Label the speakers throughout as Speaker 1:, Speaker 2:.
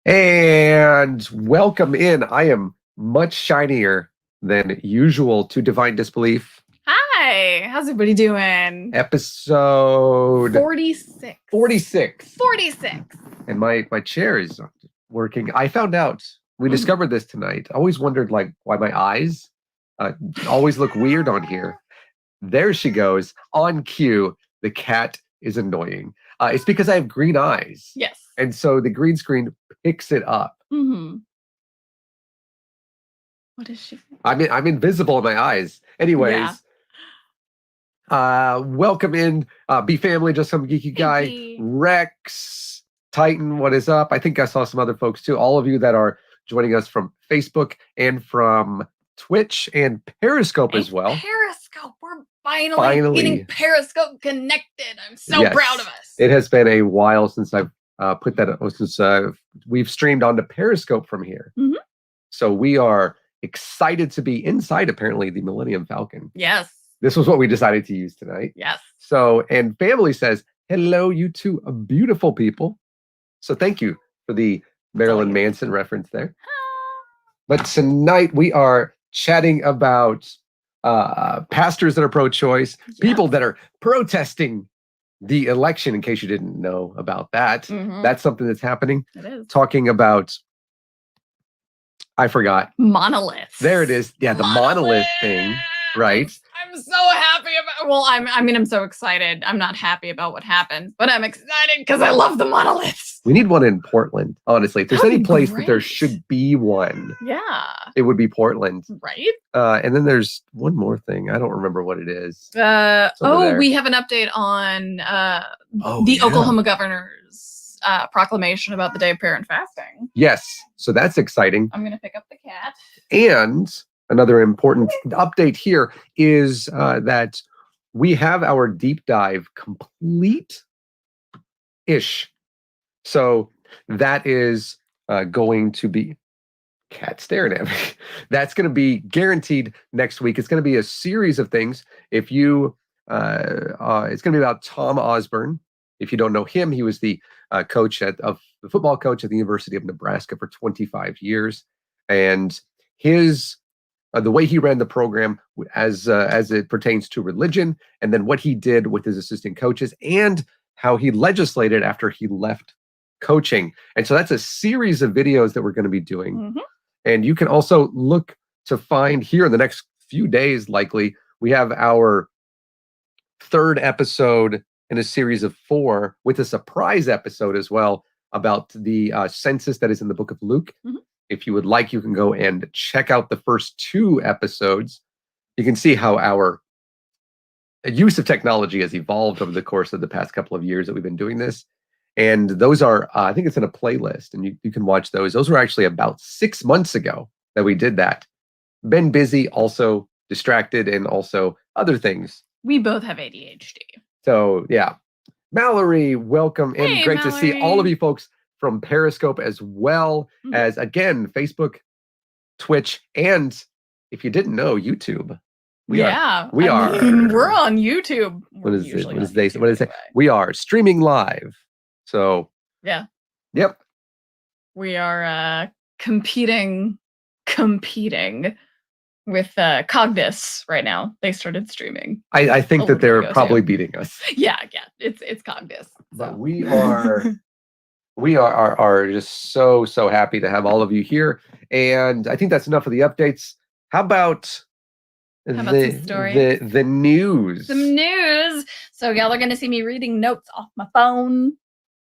Speaker 1: And welcome in. I am much shinier than usual to Divine Disbelief.
Speaker 2: Hi, how's everybody doing?
Speaker 1: Episode
Speaker 2: 46.
Speaker 1: 46.
Speaker 2: 46.
Speaker 1: And my chair is working. I found out, we discovered this tonight. I always wondered why my eyes always look weird on here. There she goes, on cue. The cat is annoying. It's because I have green eyes.
Speaker 2: Yes.
Speaker 1: And so the green screen picks it up.
Speaker 2: Mm-hmm. What is she?
Speaker 1: I'm invisible in my eyes. Anyways, welcome in, Be Family, Just Some Geeky Guy,
Speaker 2: Hey.
Speaker 1: Rex, Titan, what is up? I think I saw some other folks too. All of you that are joining us from Facebook and from Twitch and Periscope as well.
Speaker 2: Periscope, we're finally getting Periscope connected. I'm so proud of us.
Speaker 1: It has been a while since I've put that, since we've streamed onto Periscope from here.
Speaker 2: Mm-hmm.
Speaker 1: So we are excited to be inside, apparently, the Millennium Falcon.
Speaker 2: Yes.
Speaker 1: This was what we decided to use tonight.
Speaker 2: Yes.
Speaker 1: So, and Family says, hello, you two beautiful people. So thank you for the Marilyn Manson reference there. But tonight we are chatting about pastors that are pro-choice, people that are protesting the election, in case you didn't know about that.
Speaker 2: Mm-hmm.
Speaker 1: That's something that's happening.
Speaker 2: It is.
Speaker 1: Talking about, I forgot.
Speaker 2: Monoliths.
Speaker 1: There it is. Yeah, the monolith thing, right?
Speaker 2: I'm so happy about, well, I'm so excited. I'm not happy about what happened, but I'm excited because I love the monoliths.
Speaker 1: We need one in Portland, honestly. If there's any place that there should be one, it would be Portland.
Speaker 2: Right?
Speaker 1: And then there's one more thing. I don't remember what it is.
Speaker 2: We have an update on the Oklahoma governor's proclamation about the Day of Prayer and Fasting.
Speaker 1: Yes. So that's exciting.
Speaker 2: I'm going to pick up the cat.
Speaker 1: And another important update here is that we have our deep dive complete-ish. So that is going to be, cat staring at me. That's going to be guaranteed next week. It's going to be a series of things. If you, it's going to be about Tom Osborne. If you don't know him, he was the coach of the football coach at the University of Nebraska for 25 years, and his the way he ran the program as it pertains to religion, and then what he did with his assistant coaches, and how he legislated after he left coaching. And so that's a series of videos that we're going to be doing. Mm-hmm. And you can also look to find here in the next few days, likely, we have our third episode in a series of 4 with a surprise episode as well about the census that is in the book of Luke. Mm-hmm. If you would like, you can go and check out the first 2 episodes. You can see how our use of technology has evolved over the course of the past couple of years that we've been doing this. And those are, I think it's in a playlist, and you can watch those. Those were actually about 6 months ago that we did that. Been busy, also distracted, and also other things.
Speaker 2: We both have ADHD.
Speaker 1: So, yeah. Mallory, welcome. And
Speaker 2: hey,
Speaker 1: great
Speaker 2: Mallory.
Speaker 1: To see all of you folks from Periscope, as well as, again, Facebook, Twitch, and if you didn't know, YouTube.
Speaker 2: We're on YouTube.
Speaker 1: What is it? We are streaming live. So
Speaker 2: yeah.
Speaker 1: Yep.
Speaker 2: We are competing with Cognis right now. They started streaming.
Speaker 1: I think that they're probably beating us.
Speaker 2: Yeah. It's Cognis.
Speaker 1: But so. we are just so happy to have all of you here. And I think that's enough of the updates. How about the news?
Speaker 2: Some news. So y'all are gonna see me reading notes off my phone.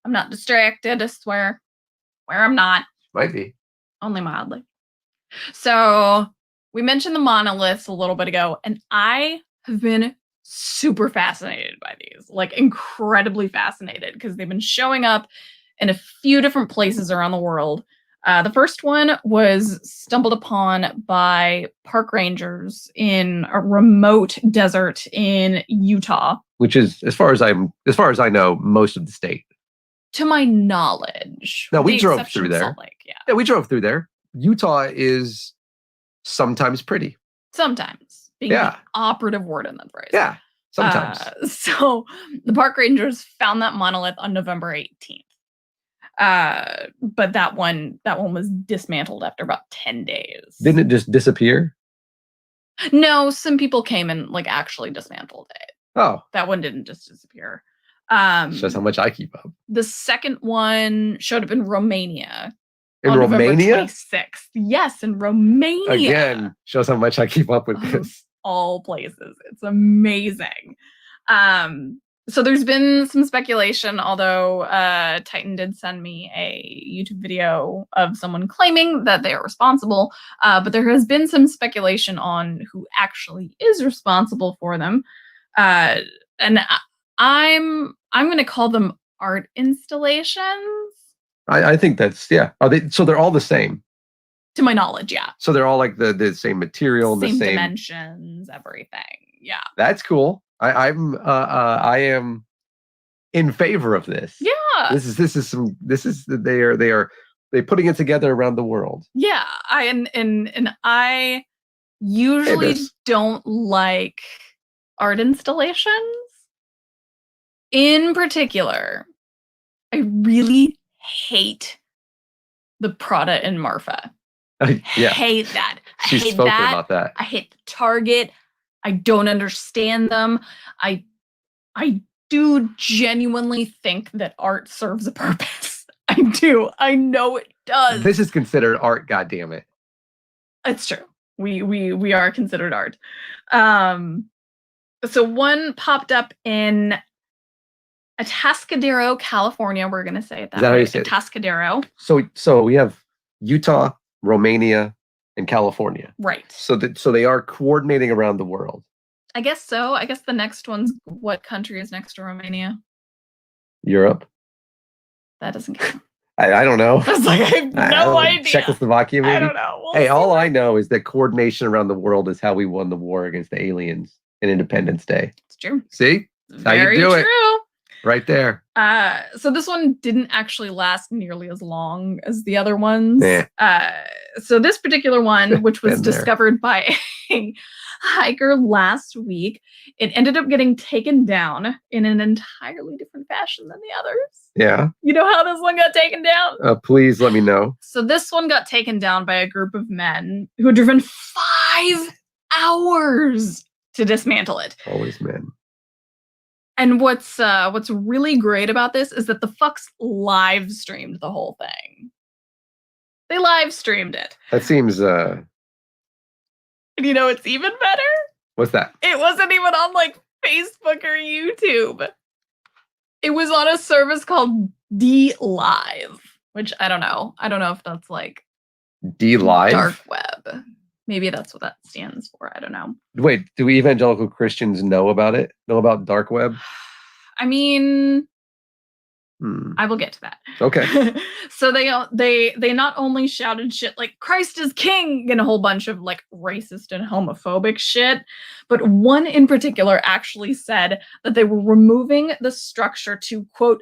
Speaker 2: I'm not distracted, I swear. Where I'm not.
Speaker 1: Might be.
Speaker 2: Only mildly. So we mentioned the monoliths a little bit ago, and I have been super fascinated by these, like incredibly fascinated, because they've been showing up in a few different places around the world. The first one was stumbled upon by park rangers in a remote desert in Utah,
Speaker 1: which is, as far as I know, most of the state.
Speaker 2: To my knowledge.
Speaker 1: No, we drove through there. Yeah, we drove through there. Utah is sometimes pretty.
Speaker 2: Sometimes. Being the operative word in that phrase.
Speaker 1: Yeah, sometimes.
Speaker 2: So the park rangers found that monolith on November 18th. But that one was dismantled after about 10 days.
Speaker 1: Didn't it just disappear?
Speaker 2: No, some people came and like actually dismantled it.
Speaker 1: Oh,
Speaker 2: That one didn't just disappear.
Speaker 1: shows how much I keep up.
Speaker 2: The second one showed up in Romania.
Speaker 1: In
Speaker 2: on
Speaker 1: Romania?
Speaker 2: November 26th. Yes, in Romania.
Speaker 1: Again, shows how much I keep up with
Speaker 2: Of
Speaker 1: this.
Speaker 2: all places. It's amazing. So there's been some speculation, although Titan did send me a YouTube video of someone claiming that they are responsible. But there has been some speculation on who actually is responsible for them. And I'm going to call them art installations.
Speaker 1: I think that's, yeah. So they're all the same.
Speaker 2: To my knowledge, yeah.
Speaker 1: So they're all like the same material,
Speaker 2: Same
Speaker 1: the same
Speaker 2: dimensions, everything. Yeah.
Speaker 1: That's cool. I am in favor of this.
Speaker 2: Yeah.
Speaker 1: They're putting it together around the world.
Speaker 2: Yeah. I usually don't like art installations. In particular, I really hate the Prada and Marfa.
Speaker 1: Yeah.
Speaker 2: Hate that.
Speaker 1: She's spoken about that.
Speaker 2: I hate the Target. I don't understand them. I do genuinely think that art serves a purpose. I do. I know it does.
Speaker 1: This is considered art, goddammit.
Speaker 2: It's true. We are considered art. So one popped up in Atascadero, California. We're gonna say it that way.
Speaker 1: How you say it?
Speaker 2: Atascadero.
Speaker 1: So we have Utah, Romania, and California.
Speaker 2: Right.
Speaker 1: So they are coordinating around the world.
Speaker 2: I guess so. I guess the next one's what country is next to Romania?
Speaker 1: Europe.
Speaker 2: That doesn't count.
Speaker 1: I don't know.
Speaker 2: I was like, I have no idea.
Speaker 1: Czechoslovakia, maybe?
Speaker 2: I don't know.
Speaker 1: Hey, all I know is that coordination around the world is how we won the war against the aliens in Independence Day.
Speaker 2: It's true.
Speaker 1: See?
Speaker 2: It's
Speaker 1: how you do
Speaker 2: true.
Speaker 1: it. Right there.
Speaker 2: So this one didn't actually last nearly as long as the other ones. So this particular one, which was discovered by a hiker last week, it ended up getting taken down in an entirely different fashion than the others.
Speaker 1: Yeah.
Speaker 2: You know how this one got taken down?
Speaker 1: Please let me know. So
Speaker 2: this one got taken down by a group of men who had driven 5 hours to dismantle it.
Speaker 1: Always men.
Speaker 2: And what's really great about this is that the fucks live streamed the whole thing. They live streamed it.
Speaker 1: That seems
Speaker 2: And you know what's even better?
Speaker 1: What's that?
Speaker 2: It wasn't even on like Facebook or YouTube. It was on a service called D Live, which I don't know. I don't know if that's like
Speaker 1: D Live?
Speaker 2: Dark web. Maybe that's what that stands for. I don't know.
Speaker 1: Wait, do evangelical Christians know about it? Know about dark web?
Speaker 2: I mean, I will get to that.
Speaker 1: Okay.
Speaker 2: So they not only shouted shit like Christ is king and a whole bunch of like racist and homophobic shit, but one in particular actually said that they were removing the structure to, quote,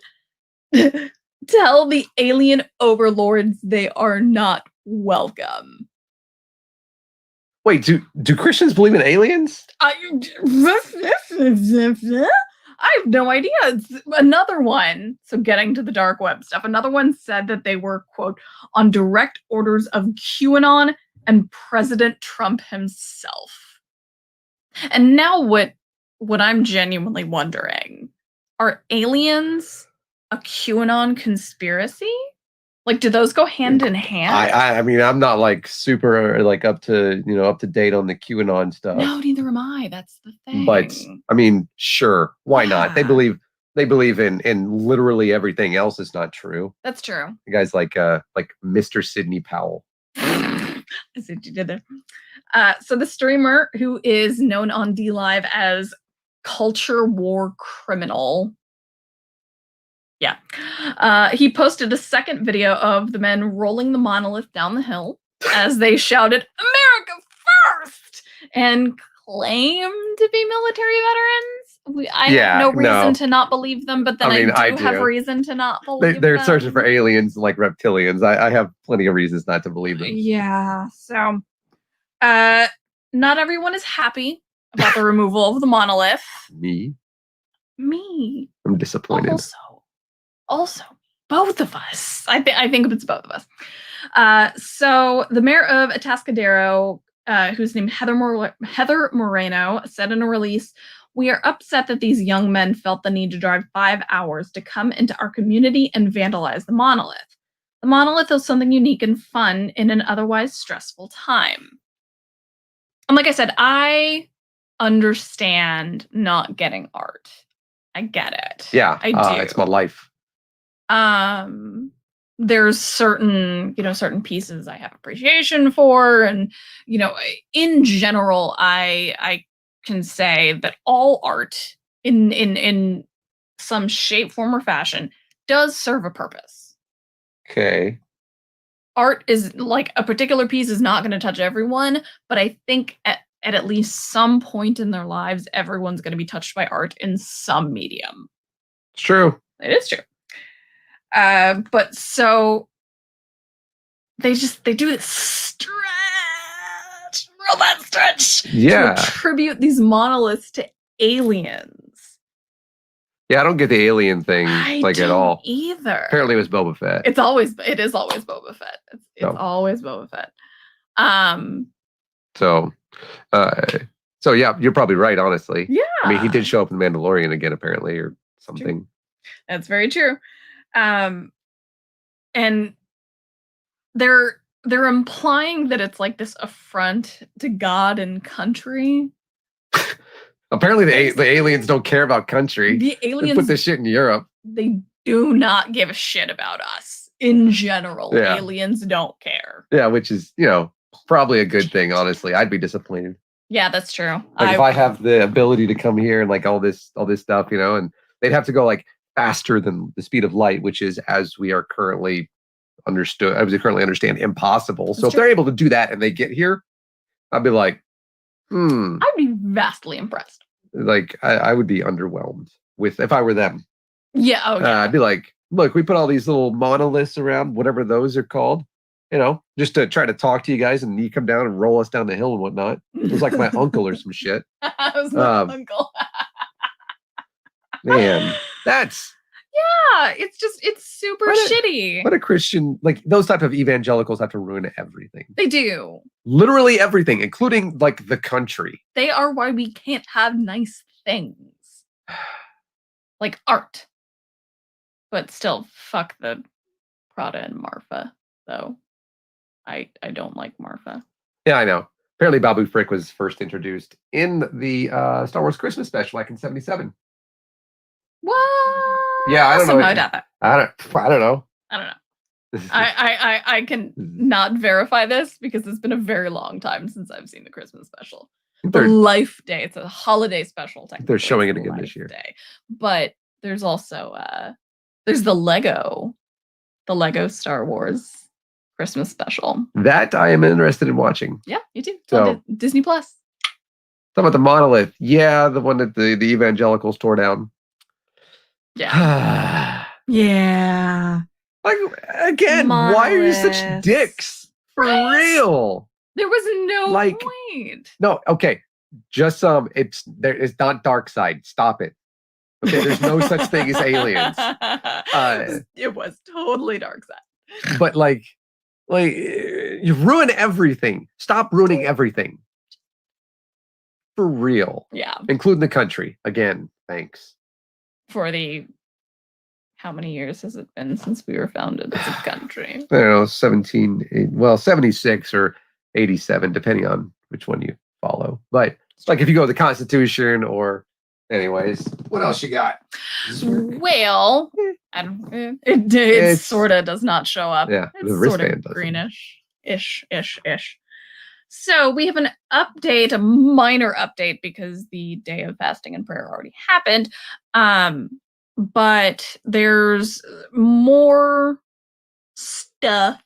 Speaker 2: tell the alien overlords they are not welcome.
Speaker 1: Wait, do Christians believe in aliens?
Speaker 2: I have no idea. It's another one. So getting to the dark web stuff, another one said that they were, quote, on direct orders of QAnon and President Trump himself. And now what I'm genuinely wondering, are aliens a QAnon conspiracy? Like, do those go hand in hand?
Speaker 1: I mean, I'm not like super like up to date on the QAnon stuff.
Speaker 2: No, neither am I. That's the thing.
Speaker 1: But I mean, sure, why not? They believe in literally everything else is not true.
Speaker 2: That's true.
Speaker 1: The guys like Mr. Sidney Powell.
Speaker 2: I see what you did there. So the streamer, who is known on D Live as Culture War Criminal. Yeah. He posted a second video of the men rolling the monolith down the hill as they shouted, America first! And claimed to be military veterans. I have no reason to not believe them, but then I do have reason to not believe them.
Speaker 1: They're searching for aliens like reptilians. I have plenty of reasons not to believe them.
Speaker 2: Yeah. So, not everyone is happy about the removal of the monolith.
Speaker 1: Me?
Speaker 2: Me.
Speaker 1: I'm disappointed.
Speaker 2: Also, both of us. I think it's both of us. So the mayor of Atascadero, who's named Heather Moreno, said in a release, "We are upset that these young men felt the need to drive 5 hours to come into our community and vandalize the monolith. The monolith is something unique and fun in an otherwise stressful time." And like I said, I understand not getting art. I get it.
Speaker 1: Yeah,
Speaker 2: I do.
Speaker 1: it's my life.
Speaker 2: There's certain pieces I have appreciation for, and in general, I can say that all art in some shape, form, or fashion does serve a purpose.
Speaker 1: Okay.
Speaker 2: Art is like a particular piece is not going to touch everyone, but I think at least some point in their lives, everyone's going to be touched by art in some medium.
Speaker 1: It's true.
Speaker 2: It is true. But so they do this stretch, real bad stretch,
Speaker 1: Yeah.
Speaker 2: to attribute these monoliths to aliens.
Speaker 1: Yeah, I don't get the alien thing
Speaker 2: I
Speaker 1: at
Speaker 2: don't
Speaker 1: all.
Speaker 2: either.
Speaker 1: Apparently, it was Boba Fett.
Speaker 2: It is always Boba Fett. It's always Boba Fett.
Speaker 1: So yeah, you're probably right. Honestly,
Speaker 2: yeah.
Speaker 1: I mean, he did show up in Mandalorian again, apparently, or something.
Speaker 2: True. That's very true. And they're implying that it's like this affront to God and country.
Speaker 1: Apparently, the aliens don't care about country.
Speaker 2: The aliens
Speaker 1: put this shit in Europe.
Speaker 2: They do not give a shit about us in general.
Speaker 1: Yeah.
Speaker 2: Aliens don't care.
Speaker 1: Yeah, which is probably a good thing. Honestly, I'd be disappointed.
Speaker 2: Yeah, that's true.
Speaker 1: If I have the ability to come here and all this stuff, and they'd have to go faster than the speed of light, which is as we currently understand impossible.
Speaker 2: That's
Speaker 1: so if
Speaker 2: true.
Speaker 1: they're able to do that and they get here, I'd be like,
Speaker 2: I'd be vastly impressed.
Speaker 1: I would be underwhelmed if I were them.
Speaker 2: Yeah. Oh, yeah.
Speaker 1: I'd be like, look, we put all these little monoliths around, whatever those are called, just to try to talk to you guys, and you come down and roll us down the hill and whatnot. It was like my uncle or some shit.
Speaker 2: It was my uncle.
Speaker 1: Man, that's...
Speaker 2: Yeah, it's super shitty.
Speaker 1: What a Christian, those type of evangelicals have to ruin everything.
Speaker 2: They do.
Speaker 1: Literally everything, including the country.
Speaker 2: They are why we can't have nice things. Like art. But still, fuck the Prada and Marfa, though. I don't like Marfa.
Speaker 1: Yeah, I know. Apparently Babu Frick was first introduced in the Star Wars Christmas special in 1977.
Speaker 2: What?
Speaker 1: Yeah, I don't know.
Speaker 2: Somehow I doubt that.
Speaker 1: I don't know.
Speaker 2: I don't know. I can not verify this because it's been a very long time since I've seen the Christmas special. The Life Day. It's a holiday special.
Speaker 1: They're showing it again this year.
Speaker 2: Day. But there's also there's the Lego Star Wars Christmas special.
Speaker 1: That I am interested in watching.
Speaker 2: Yeah, you too. It's on Disney Plus.
Speaker 1: Talk about the monolith. Yeah, the one that the evangelicals tore down.
Speaker 2: Yeah. Yeah.
Speaker 1: Again, monolith. Why are you such dicks? For real.
Speaker 2: There was no point.
Speaker 1: No, okay. Just it's not dark side. Stop it. Okay, there's no such thing as aliens.
Speaker 2: It was totally dark side.
Speaker 1: But you ruin everything. Stop ruining everything. For real.
Speaker 2: Yeah.
Speaker 1: Including the country. Again, thanks.
Speaker 2: For how many years has it been since we were founded as a country?
Speaker 1: I don't know, 76 or 87, depending on which one you follow. But if you go to the Constitution or anyways, what else you got?
Speaker 2: Well, it sort of does not show up.
Speaker 1: Yeah,
Speaker 2: it's sort of greenish-ish. So we have an update, a minor update, because the day of fasting and prayer already happened. But there's more stuff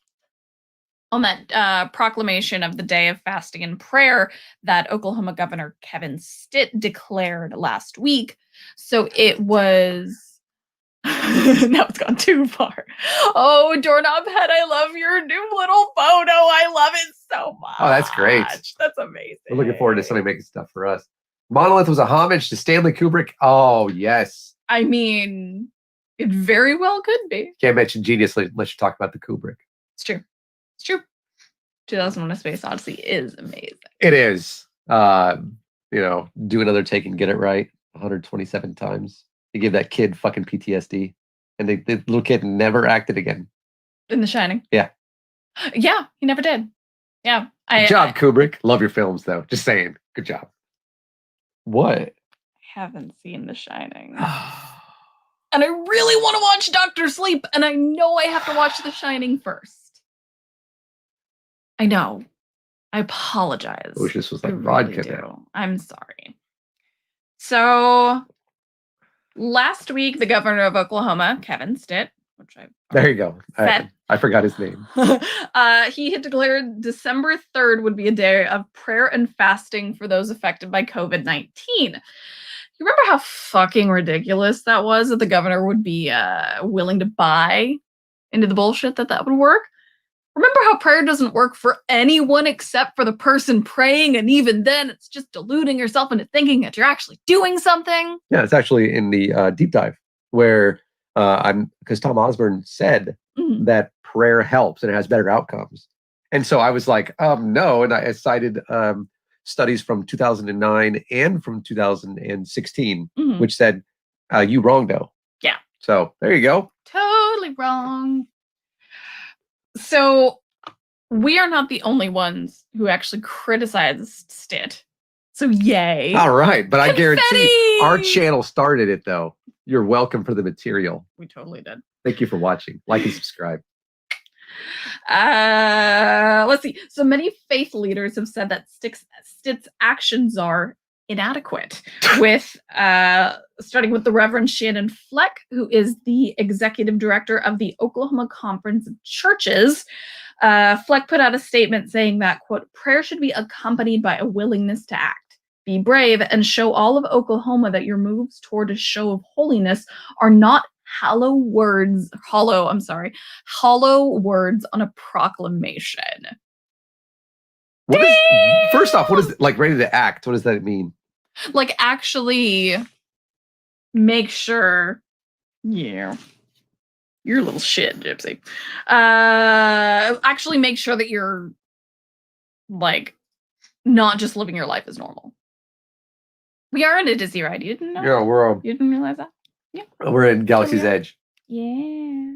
Speaker 2: on that proclamation of the day of fasting and prayer that Oklahoma Governor Kevin Stitt declared last week. So it was... now it's gone too far. Oh, Doorknob Head, I love your new little photo. I love it so much.
Speaker 1: Oh, that's great.
Speaker 2: That's amazing.
Speaker 1: We're looking forward to somebody making stuff for us. Monolith was a homage to Stanley Kubrick. Oh, yes.
Speaker 2: I mean, It very well could be.
Speaker 1: Can't mention genius unless you talk about the Kubrick.
Speaker 2: It's true. It's true. 2001: A Space Odyssey is amazing.
Speaker 1: It is. Do another take and get it right 127 times. They give that kid fucking PTSD, and the little kid never acted again.
Speaker 2: In The Shining.
Speaker 1: Yeah.
Speaker 2: Yeah, he never did. Yeah.
Speaker 1: Good job, Kubrick. Love your films, though. Just saying. Good job. What?
Speaker 2: I haven't seen The Shining. And I really want to watch Doctor Sleep, and I know I have to watch The Shining first. I know. I apologize.
Speaker 1: I wish this was like
Speaker 2: really
Speaker 1: vodka now.
Speaker 2: I'm sorry. So last week, the governor of Oklahoma, Kevin Stitt, which
Speaker 1: there you go. I forgot his name.
Speaker 2: He had declared December 3rd would be a day of prayer and fasting for those affected by COVID-19. You remember how fucking ridiculous that was, that the governor would be willing to buy into the bullshit that would work? Remember how prayer doesn't work for anyone except for the person praying, and even then it's just deluding yourself into thinking that you're actually doing something?
Speaker 1: Yeah, it's actually in the deep dive where because Tom Osborne said that prayer helps and it has better outcomes. And so I was like, no. And I cited studies from 2009 and from 2016, which said, you wrong, though.
Speaker 2: Yeah.
Speaker 1: So there you go.
Speaker 2: Totally wrong. So we are not the only ones who actually criticized Stitt. So yay.
Speaker 1: All right. But
Speaker 2: Confetti!
Speaker 1: I guarantee our channel started it, though. You're welcome for the material.
Speaker 2: We totally did.
Speaker 1: Thank you for watching. Like and subscribe.
Speaker 2: Let's see. So many faith leaders have said that Stitt's actions are inadequate, with starting with the Reverend Shannon Fleck, who is the executive director of the Oklahoma Conference of Churches. Fleck put out a statement saying that, quote, prayer should be accompanied by a willingness to act. Be brave and show all of Oklahoma that your moves toward a show of holiness are not hollow words on a proclamation.
Speaker 1: First off, what is like ready to act? What does that mean?
Speaker 2: Like actually make sure, yeah, you're a little shit, Gypsy. Actually make sure that you're like not just living your life as normal. We are in a Disney ride. You didn't know?
Speaker 1: Yeah,
Speaker 2: you didn't realize that? Yeah.
Speaker 1: We're in Galaxy's Edge.
Speaker 2: Yeah.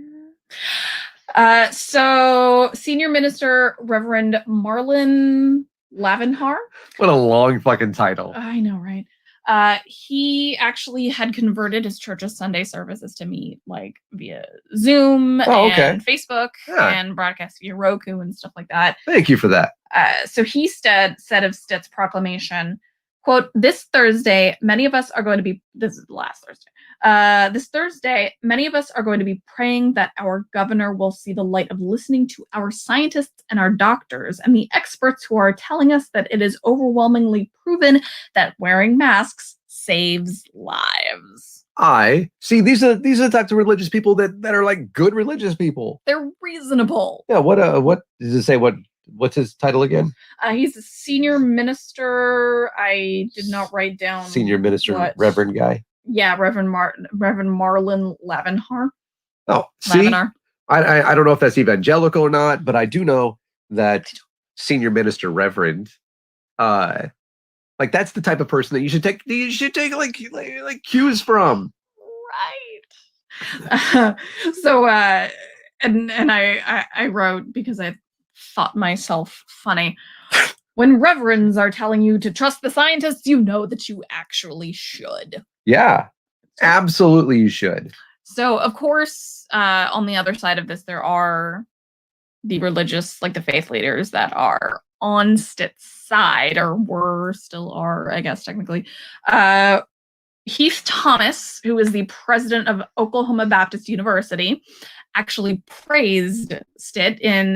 Speaker 2: So Senior Minister Reverend Marlon Lavenhar.
Speaker 1: What a long fucking title.
Speaker 2: I know, right? He actually had converted his church's Sunday services to meet like via Zoom and Facebook and broadcast via Roku and stuff like that.
Speaker 1: Thank you for that.
Speaker 2: So he said of Stitt's proclamation, quote, this Thursday, many of us are going to be, this is the last Thursday. This Thursday, many of us are going to be praying that our governor will see the light of listening to our scientists and our doctors and the experts who are telling us that it is overwhelmingly proven that wearing masks saves lives.
Speaker 1: I see. These are the types of religious people that are like good religious people.
Speaker 2: They're reasonable.
Speaker 1: Yeah. What does it say? What's his title again?
Speaker 2: He's a senior minister. I did not write down.
Speaker 1: Senior minister, Reverend guy.
Speaker 2: Yeah, Reverend Marlon Lavenhar.
Speaker 1: Oh, see, I don't know if that's evangelical or not, but I do know that senior minister, Reverend, like that's the type of person that you should take like cues from.
Speaker 2: Right. So and I wrote, because I thought myself funny. When reverends are telling you to trust the scientists, you know that you actually should.
Speaker 1: Yeah, absolutely you should.
Speaker 2: So, of course, on the other side of this, there are the religious, like the faith leaders that are on Stitt's side, or still are, I guess, technically. Heath Thomas, who is the president of Oklahoma Baptist University, actually praised Stitt when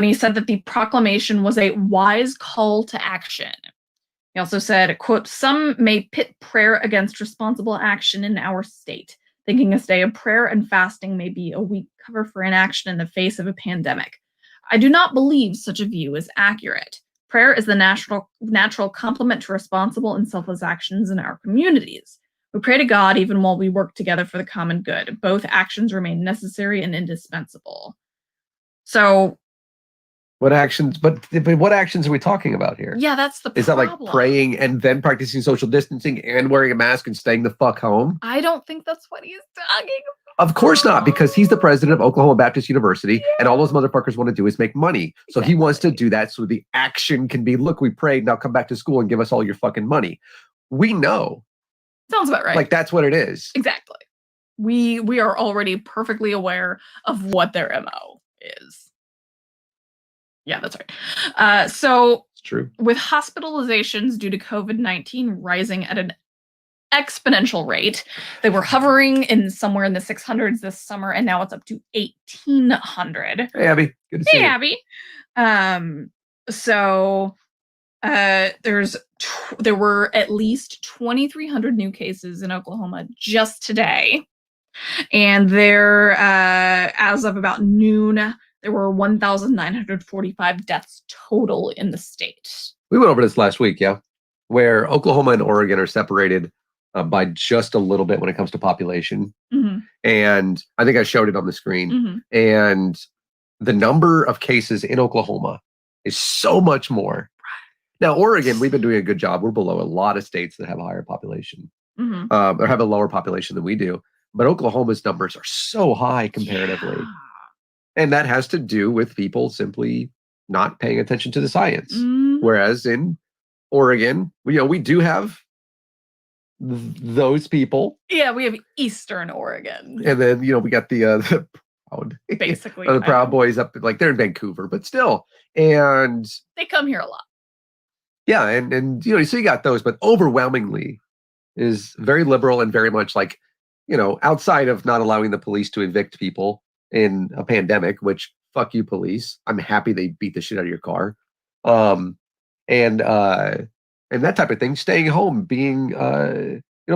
Speaker 2: he said that the proclamation was a wise call to action. He also said, quote, some may pit prayer against responsible action in our state, thinking a day of prayer and fasting may be a weak cover for inaction in the face of a pandemic. I do not believe such a view is accurate. Prayer is the natural complement to responsible and selfless actions in our communities. We pray to God even while we work together for the common good. Both actions remain necessary and indispensable. So
Speaker 1: what actions? But what actions are we talking about here?
Speaker 2: yeah, that's the
Speaker 1: Is
Speaker 2: problem.
Speaker 1: that like praying and then practicing social distancing and wearing a mask and staying the fuck home?
Speaker 2: I don't think that's what he's talking about.
Speaker 1: Of course not, because he's the president of Oklahoma Baptist University, and all those motherfuckers want to do is make money. So he wants to do that so the action can be, look, we prayed, now come back to school and give us all your fucking money. We know.
Speaker 2: Sounds about right.
Speaker 1: Like, that's what it is.
Speaker 2: Exactly. We are already perfectly aware of what their MO is. Yeah, that's right. So
Speaker 1: It's true.
Speaker 2: With hospitalizations due to COVID-19 rising at an exponential rate, they were hovering in somewhere in the 600s this summer, and now it's up to 1,800.
Speaker 1: Hey, Abby. Good to see you.
Speaker 2: Hey, Abby. There were at least 2,300 new cases in Oklahoma just today, and as of about noon, there were 1,945 deaths total in the state.
Speaker 1: We went over this last week, yeah, where Oklahoma and Oregon are separated by just a little bit when it comes to population.
Speaker 2: Mm-hmm.
Speaker 1: And I think I showed it on the screen.
Speaker 2: Mm-hmm.
Speaker 1: And the number of cases in Oklahoma is so much more. Now, Oregon, we've been doing a good job. We're below a lot of states that have a higher population, or have a lower population than we do. But Oklahoma's numbers are so high comparatively. Yeah. And that has to do with people simply not paying attention to the science. Mm-hmm. Whereas in Oregon, we do have those people.
Speaker 2: Yeah, we have Eastern Oregon.
Speaker 1: And then, we got the Proud.
Speaker 2: Basically.
Speaker 1: The Proud Boys up, like, they're in Vancouver, but still. And
Speaker 2: they come here a lot.
Speaker 1: Yeah, and so you got those, but overwhelmingly is very liberal and very much like, outside of not allowing the police to evict people in a pandemic, which fuck you, police. I'm happy they beat the shit out of your car. And that type of thing, staying home, being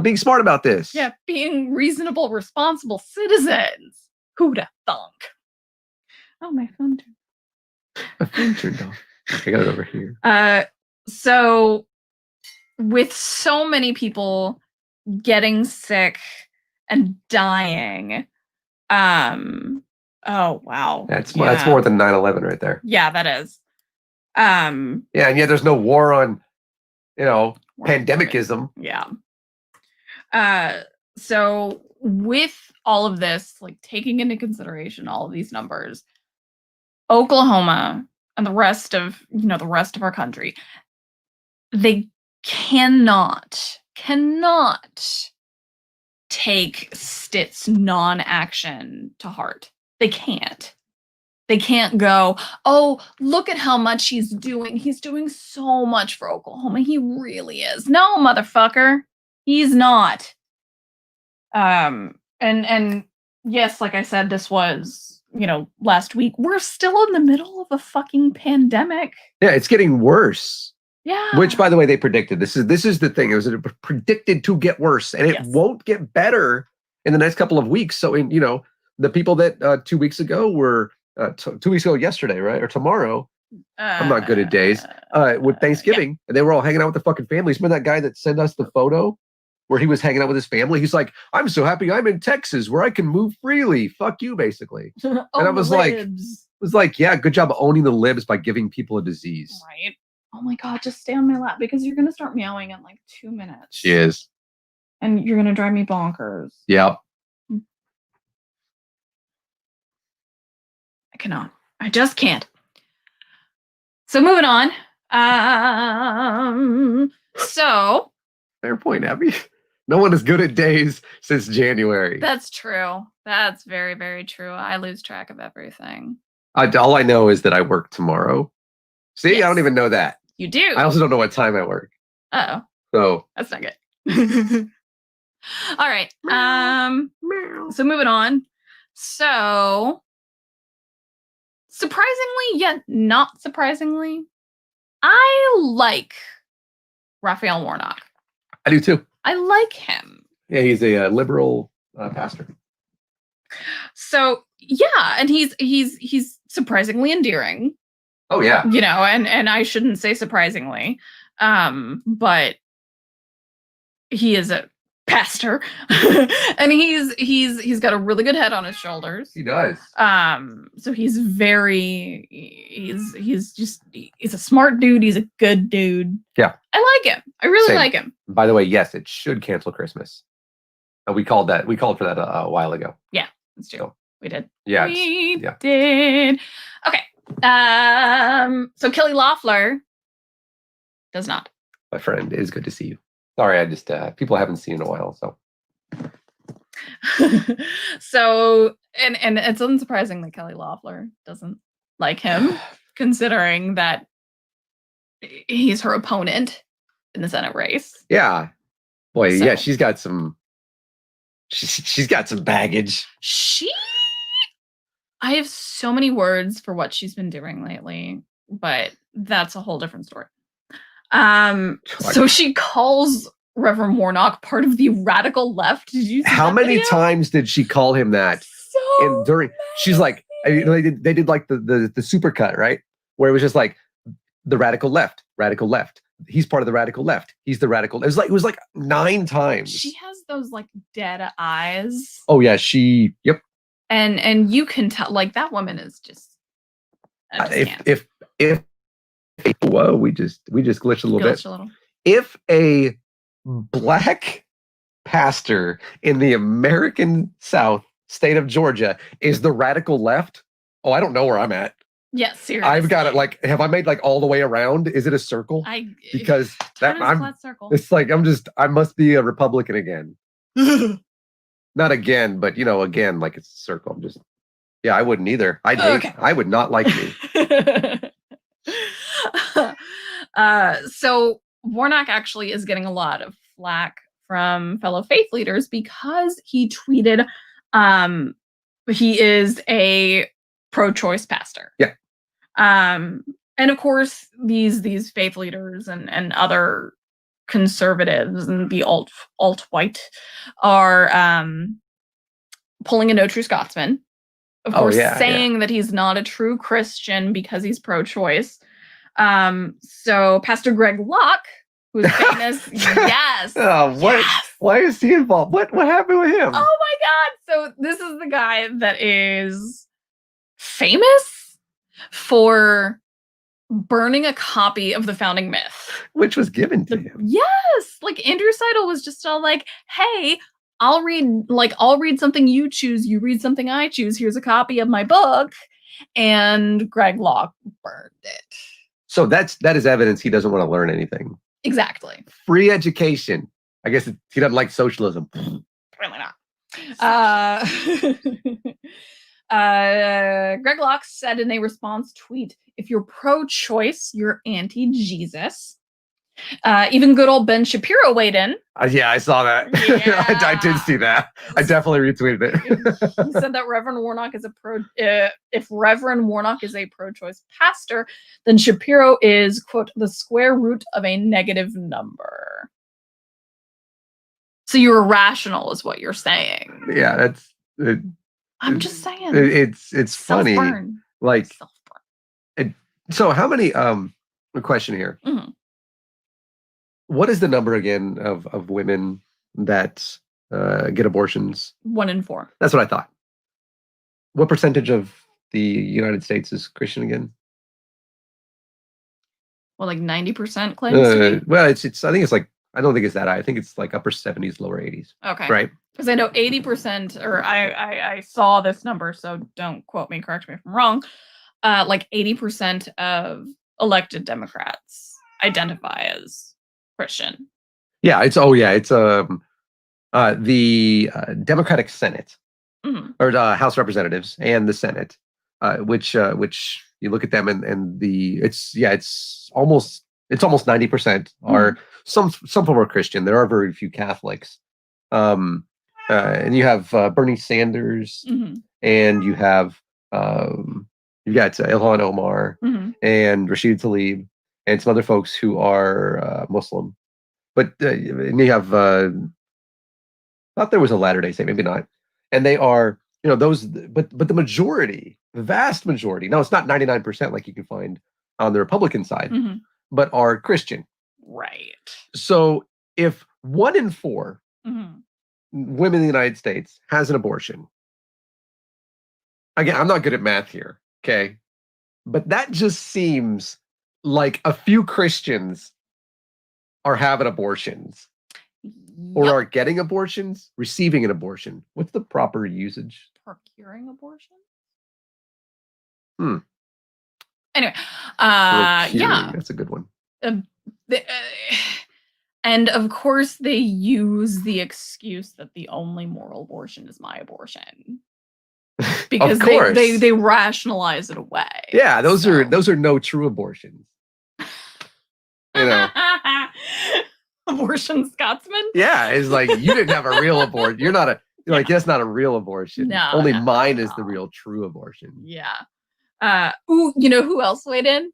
Speaker 1: being smart about this.
Speaker 2: Yeah, being reasonable, responsible citizens. Who'da thunk? Oh, my phone turned.
Speaker 1: My phone turned off. I got it over here.
Speaker 2: So with so many people getting sick and dying, oh wow.
Speaker 1: That's more than 9/11 right there.
Speaker 2: Yeah, that is.
Speaker 1: Yeah, and yet there's no war on, pandemicism.
Speaker 2: Yeah. So with all of this, like, taking into consideration all of these numbers, Oklahoma and the rest of our country, they cannot take Stitt's non-action to heart. They can't. They can't go, oh, look at how much he's doing. He's doing so much for Oklahoma. He really is. No, motherfucker. He's not. And yes, like I said, this was, last week. We're still in the middle of a fucking pandemic.
Speaker 1: Yeah, it's getting worse.
Speaker 2: Yeah.
Speaker 1: Which, by the way, they predicted. This is the thing. It was predicted to get worse, and it won't get better in the next couple of weeks. So, the people that 2 weeks ago were 2 weeks ago yesterday, right, or tomorrow. I'm not good at days. With Thanksgiving, and they were all hanging out with their fucking families. Remember that guy that sent us the photo where he was hanging out with his family? He's like, I'm so happy I'm in Texas where I can move freely. Fuck you, basically. And I was like, yeah, good job owning the libs by giving people a disease.
Speaker 2: Right. Oh my God, just stay on my lap because you're going to start meowing in like 2 minutes.
Speaker 1: She is.
Speaker 2: And you're going to drive me bonkers.
Speaker 1: Yep.
Speaker 2: I cannot. I just can't. So moving on. So.
Speaker 1: Fair point, Abby. No one is good at days since January.
Speaker 2: That's true. That's very, very true. I lose track of everything.
Speaker 1: All I know is that I work tomorrow. See, yes. I don't even know that.
Speaker 2: You do.
Speaker 1: I also don't know what time I work.
Speaker 2: Uh-oh.
Speaker 1: So
Speaker 2: that's not good. All right. So moving on. So surprisingly, yet not surprisingly, I like Raphael Warnock.
Speaker 1: I do too.
Speaker 2: I like him.
Speaker 1: Yeah, he's a liberal pastor.
Speaker 2: So yeah, and he's surprisingly endearing.
Speaker 1: Oh yeah.
Speaker 2: And I shouldn't say surprisingly, but he is a pastor, and he's got a really good head on his shoulders.
Speaker 1: He does.
Speaker 2: So he's a smart dude. He's a good dude.
Speaker 1: Yeah,
Speaker 2: I like him. I really like him.
Speaker 1: By the way, yes, it should cancel Christmas. We called for that a while ago.
Speaker 2: Yeah, that's true. So, we did.
Speaker 1: Yeah,
Speaker 2: we did. Okay. So Kelly Loeffler does not.
Speaker 1: My friend, it is good to see you. Sorry, I just people haven't seen in a while, so.
Speaker 2: So and it's unsurprising that Kelly Loeffler doesn't like him, considering that he's her opponent in the Senate race.
Speaker 1: Yeah, boy, yeah, she's got some baggage.
Speaker 2: I have so many words for what she's been doing lately, but that's a whole different story. So she calls Reverend Warnock part of the radical left. Did you see
Speaker 1: How many
Speaker 2: video?
Speaker 1: times did she call him that? She's like, they did like the supercut, right? Where it was just like the radical left. He's part of the radical left. He's the radical. It was like 9 times.
Speaker 2: She has those like dead eyes.
Speaker 1: Oh yeah, yep.
Speaker 2: And you can tell, like, that woman is just.
Speaker 1: If whoa, we just glitched a little bit. If a black pastor in the American South state of Georgia is the radical left, I don't know where I'm at.
Speaker 2: Yes, seriously.
Speaker 1: I've got it. Like, have I made like all the way around? Is it a circle? Because it's like I must be a Republican again. Not again, but again, like it's a circle. I wouldn't either. I would not like me.
Speaker 2: So Warnock actually is getting a lot of flack from fellow faith leaders because he tweeted he is a pro-choice pastor.
Speaker 1: Yeah.
Speaker 2: And of course these faith leaders and other conservatives and the alt-white are pulling a No True Scotsman, of course, saying that he's not a true Christian because he's pro-choice. So Pastor Greg Locke, who's famous, yes.
Speaker 1: Why is he involved? What happened with him?
Speaker 2: Oh my God! So this is the guy that is famous for burning a copy of the founding myth,
Speaker 1: which was given to him.
Speaker 2: Yes, like Andrew Seidel was just all like, "Hey, I'll read something you choose. You read something I choose. Here's a copy of my book," and Greg Locke burned it.
Speaker 1: So that is evidence he doesn't want to learn anything.
Speaker 2: Exactly.
Speaker 1: Free education. I guess he doesn't like socialism.
Speaker 2: Really not. Greg Locke said in a response tweet, "If you're pro-choice, you're anti-Jesus." Even good old Ben Shapiro weighed in.
Speaker 1: Yeah, I saw that. Yeah. I did see that. I definitely retweeted it.
Speaker 2: He said that Reverend Warnock is if Reverend Warnock is a pro-choice pastor, then Shapiro is, quote, the square root of a negative number. So you're irrational, is what you're saying.
Speaker 1: Yeah, that's.
Speaker 2: I'm just saying.
Speaker 1: It's funny.
Speaker 2: Self-burn.
Speaker 1: Like. So how many? A question here.
Speaker 2: Mm-hmm.
Speaker 1: What is the number again of women that get abortions?
Speaker 2: 1 in 4.
Speaker 1: That's what I thought. What percentage of the United States is Christian again?
Speaker 2: Well, like 90% claims to be?
Speaker 1: Well, it's. I think it's like. I don't think it's that high. I think it's like upper 70s, lower 80s.
Speaker 2: Okay.
Speaker 1: Right.
Speaker 2: Because I know 80%, or I saw this number, so don't quote me. Correct me if I'm wrong. Like 80% of elected Democrats identify as Christian.
Speaker 1: Yeah, it's the Democratic Senate,
Speaker 2: mm-hmm.
Speaker 1: or House Representatives and the Senate, which you look at them and it's almost 90% are some of them are Christian. There are very few Catholics, and you have Bernie Sanders,
Speaker 2: mm-hmm.
Speaker 1: and you have you've got Ilhan Omar,
Speaker 2: mm-hmm.
Speaker 1: and Rashid Tlaib, and some other folks who are Muslim. But and you have thought there was a Latter-day Saint, maybe not, and they are those, but the majority, the vast majority. No, it's not 99% like you can find on the Republican side,
Speaker 2: mm-hmm.
Speaker 1: but are Christian.
Speaker 2: Right.
Speaker 1: So if 1 in 4 women in the United States has an abortion. Again, I'm not good at math here, okay? But that just seems like a few Christians are having abortions or
Speaker 2: Yep.
Speaker 1: are getting abortions, receiving an abortion. What's the proper usage?
Speaker 2: Procuring abortion?
Speaker 1: Hmm.
Speaker 2: Anyway,
Speaker 1: Procuring.
Speaker 2: yeah.
Speaker 1: That's a good one.
Speaker 2: And of course, they use the excuse that the only moral abortion is my abortion. Because
Speaker 1: Of course.
Speaker 2: they rationalize it away.
Speaker 1: Yeah, those are no true abortions. You know.
Speaker 2: Abortion Scotsman?
Speaker 1: Yeah, it's like you didn't have a real abortion. You're not like that's not a real abortion.
Speaker 2: No,
Speaker 1: only
Speaker 2: no,
Speaker 1: mine
Speaker 2: no.
Speaker 1: is the real true abortion.
Speaker 2: Yeah. Ooh, you know who else weighed in?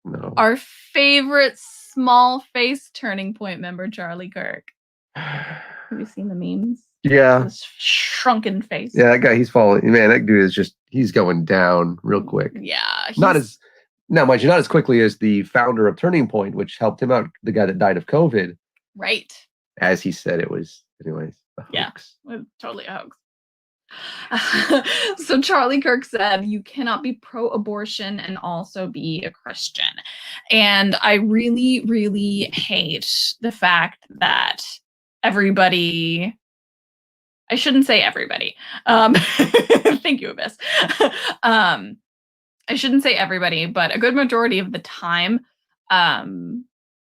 Speaker 1: No.
Speaker 2: Our favorite small face Turning Point member, Charlie Kirk. Have you seen the memes?
Speaker 1: Yeah.
Speaker 2: This shrunken face.
Speaker 1: Yeah, that guy, he's falling. Man, that dude is he's going down real quick.
Speaker 2: Yeah.
Speaker 1: Now, mind you, not as quickly as the founder of Turning Point, which helped him out, the guy that died of COVID.
Speaker 2: Right.
Speaker 1: As he said, it was, anyways, a hoax.
Speaker 2: Yeah, totally a hoax. So Charlie Kirk said, you cannot be pro-abortion and also be a Christian. And I really, really hate the fact that everybody, I shouldn't say everybody. Thank you, Abyss. I shouldn't say everybody, but a good majority of the time,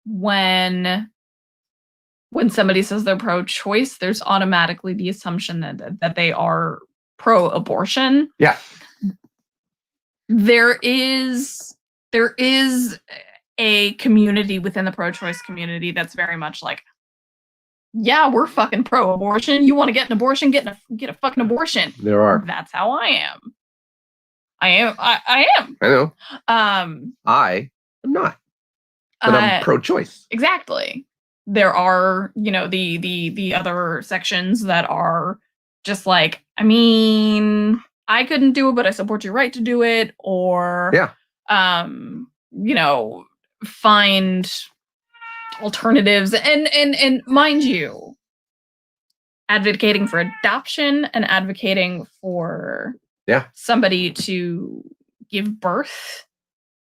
Speaker 2: when somebody says they're pro-choice, there's automatically the assumption that they are pro-abortion.
Speaker 1: Yeah.
Speaker 2: There is a community within the pro-choice community that's very much like, yeah, we're fucking pro-abortion. You want to get an abortion? Get a fucking abortion.
Speaker 1: There are.
Speaker 2: That's how I am. I am.
Speaker 1: I know. I am not. But I'm pro-choice.
Speaker 2: Exactly. There are, the other sections that are just like, I mean, I couldn't do it, but I support your right to do it, or find alternatives, and mind you, advocating for adoption and advocating for somebody to give birth,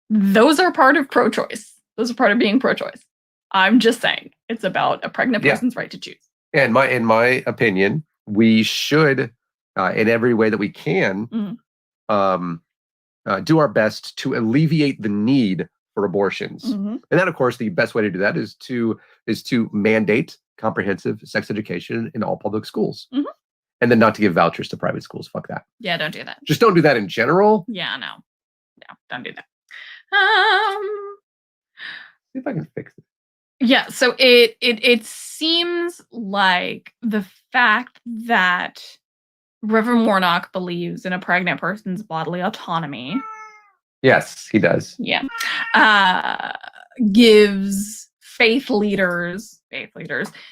Speaker 2: those are part of pro-choice. Those are part of being pro-choice. I'm just saying, it's about a pregnant person's right to choose.
Speaker 1: And in my opinion, we should, in every way that we can, do our best to alleviate the need for abortions. And that, of course, the best way to do that is to mandate comprehensive sex education in all public schools. And then not to give vouchers to private schools. Fuck that.
Speaker 2: Yeah, don't do that.
Speaker 1: Just don't do that in general.
Speaker 2: Yeah, no, don't do that.
Speaker 1: See if I can fix it.
Speaker 2: Yeah, so it seems like the fact that Reverend Warnock believes in a pregnant person's bodily autonomy.
Speaker 1: Yes, he does.
Speaker 2: Yeah. Gives faith leaders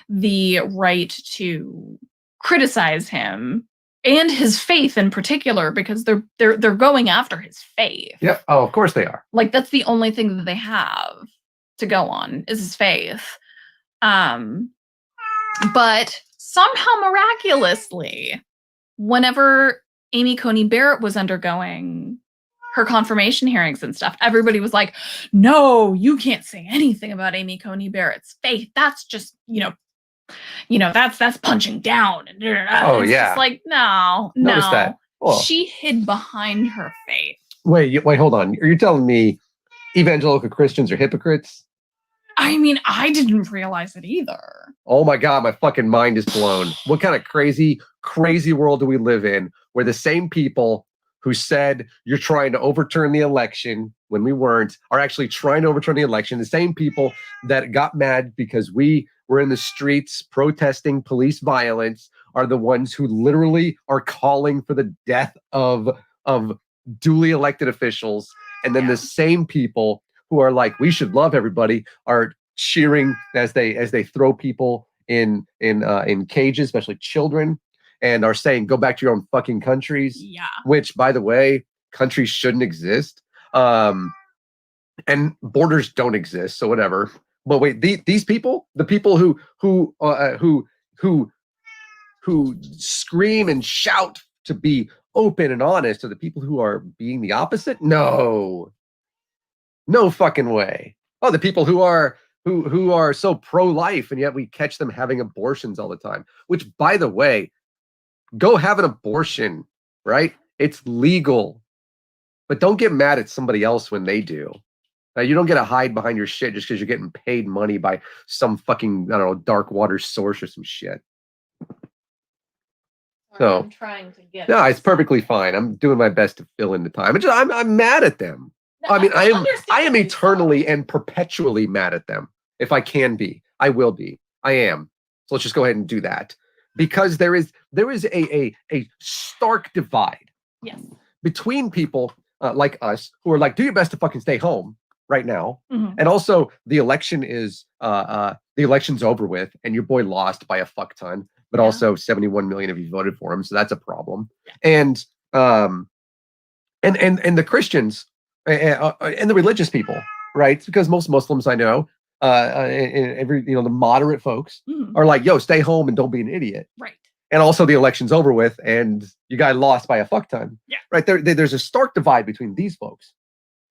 Speaker 2: the right to criticize him and his faith in particular, because they're going after his faith.
Speaker 1: Yeah. Oh, of course they are.
Speaker 2: Like, that's the only thing that they have to go on is his faith. But somehow miraculously, whenever Amy Coney Barrett was undergoing her confirmation hearings and stuff, everybody was like, no, you can't say anything about Amy Coney Barrett's faith. That's just, that's punching down. And
Speaker 1: it's
Speaker 2: just like, no.
Speaker 1: Notice that.
Speaker 2: Well, she hid behind her faith.
Speaker 1: Wait, hold on. Are you telling me evangelical Christians are hypocrites?
Speaker 2: I mean, I didn't realize it either.
Speaker 1: Oh my God, my fucking mind is blown. What kind of crazy world do we live in where the same people who said you're trying to overturn the election when we weren't are actually trying to overturn the election? The same people that got mad because we were in the streets protesting police violence are the ones who literally are calling for the death of duly elected officials. And then the same people who are like, we should love everybody, are cheering as they throw people in cages, especially children, and are saying, go back to your own fucking countries.
Speaker 2: Yeah. Which,
Speaker 1: by the way, countries shouldn't exist. And borders don't exist, so whatever. But wait, these people, the people who who scream and shout to be open and honest are the people who are being the opposite? No fucking way. Oh, the people who are so pro-life, and yet we catch them having abortions all the time. Which, by the way, go have an abortion, right? It's legal. But don't get mad at somebody else when they do. You don't get to hide behind your shit just because you're getting paid money by some fucking, I don't know, dark water source or some shit. So
Speaker 2: I'm trying to get.
Speaker 1: No, it's perfectly fine. I'm doing my best to fill in the time. I'm mad at them.
Speaker 2: No,
Speaker 1: I mean, I am
Speaker 2: understandably
Speaker 1: eternally
Speaker 2: so.
Speaker 1: and perpetually mad at them. If I can be, I will be. I am. So let's just go ahead and do that, because there is a stark divide
Speaker 2: Yes.
Speaker 1: between people like us who are like, do your best to fucking stay home right now,
Speaker 2: Mhm.
Speaker 1: and also the election is the election's over with, and your boy lost by a fuck ton, but
Speaker 2: Yeah.
Speaker 1: also 71 million of you voted for him, so that's a problem. And the Christians and the religious people, right? Because most Muslims I know, and every the moderate folks
Speaker 2: Mhm.
Speaker 1: are like, yo, stay home and don't be an idiot.
Speaker 2: Right.
Speaker 1: And also the election's over with, and you got lost by a fuck ton.
Speaker 2: Yeah.
Speaker 1: Right there's a stark divide between these folks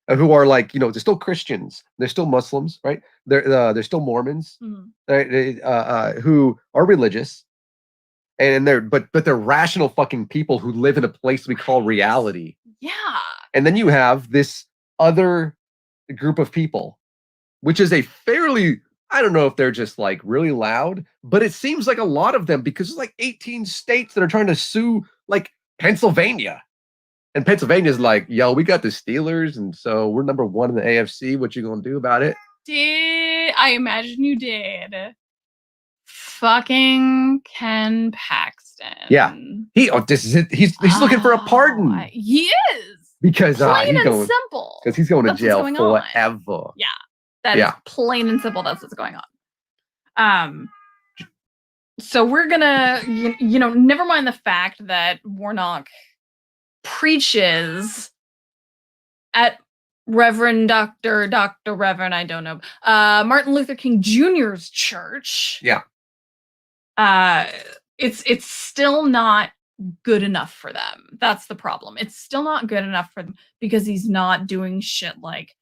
Speaker 1: who are like, they're still Christians, they're still Muslims, right? They're still Mormons,
Speaker 2: Mhm.
Speaker 1: right? Who are religious, and but they're rational fucking people who live in a place we call reality.
Speaker 2: Yeah.
Speaker 1: And then you have this other group of people, which is a fairly, I don't know if they're just like really loud, but it seems like a lot of them, because there's like 18 states that are trying to sue like Pennsylvania. And Pennsylvania's like, yo, we got the Steelers, and so we're number 1 in the AFC. What you gonna do about it?
Speaker 2: I imagine you did. Fucking Ken Paxton.
Speaker 1: Yeah. This is it. He's looking for a pardon.
Speaker 2: He is.
Speaker 1: Because
Speaker 2: Plain
Speaker 1: he's
Speaker 2: and simple.
Speaker 1: Because he's going to
Speaker 2: That's
Speaker 1: jail
Speaker 2: what's going on.
Speaker 1: forever.
Speaker 2: Yeah. That is plain and simple. That's what's going on. So we're gonna, never mind the fact that Warnock preaches at Reverend Reverend, I don't know, Martin Luther King Jr.'s church.
Speaker 1: Yeah.
Speaker 2: It's still not good enough for them. That's the problem. It's still not good enough for them because he's not doing shit like,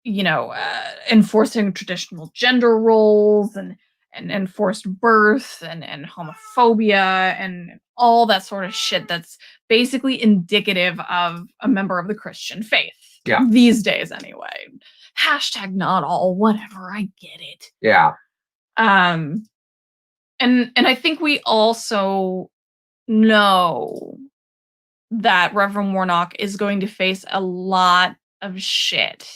Speaker 2: enforcing traditional gender roles and enforced birth and homophobia and all that sort of shit that's basically indicative of a member of the Christian faith.
Speaker 1: Yeah.
Speaker 2: These days anyway. Hashtag not all, whatever, I get it.
Speaker 1: Yeah.
Speaker 2: And I think we also know that Reverend Warnock is going to face a lot of shit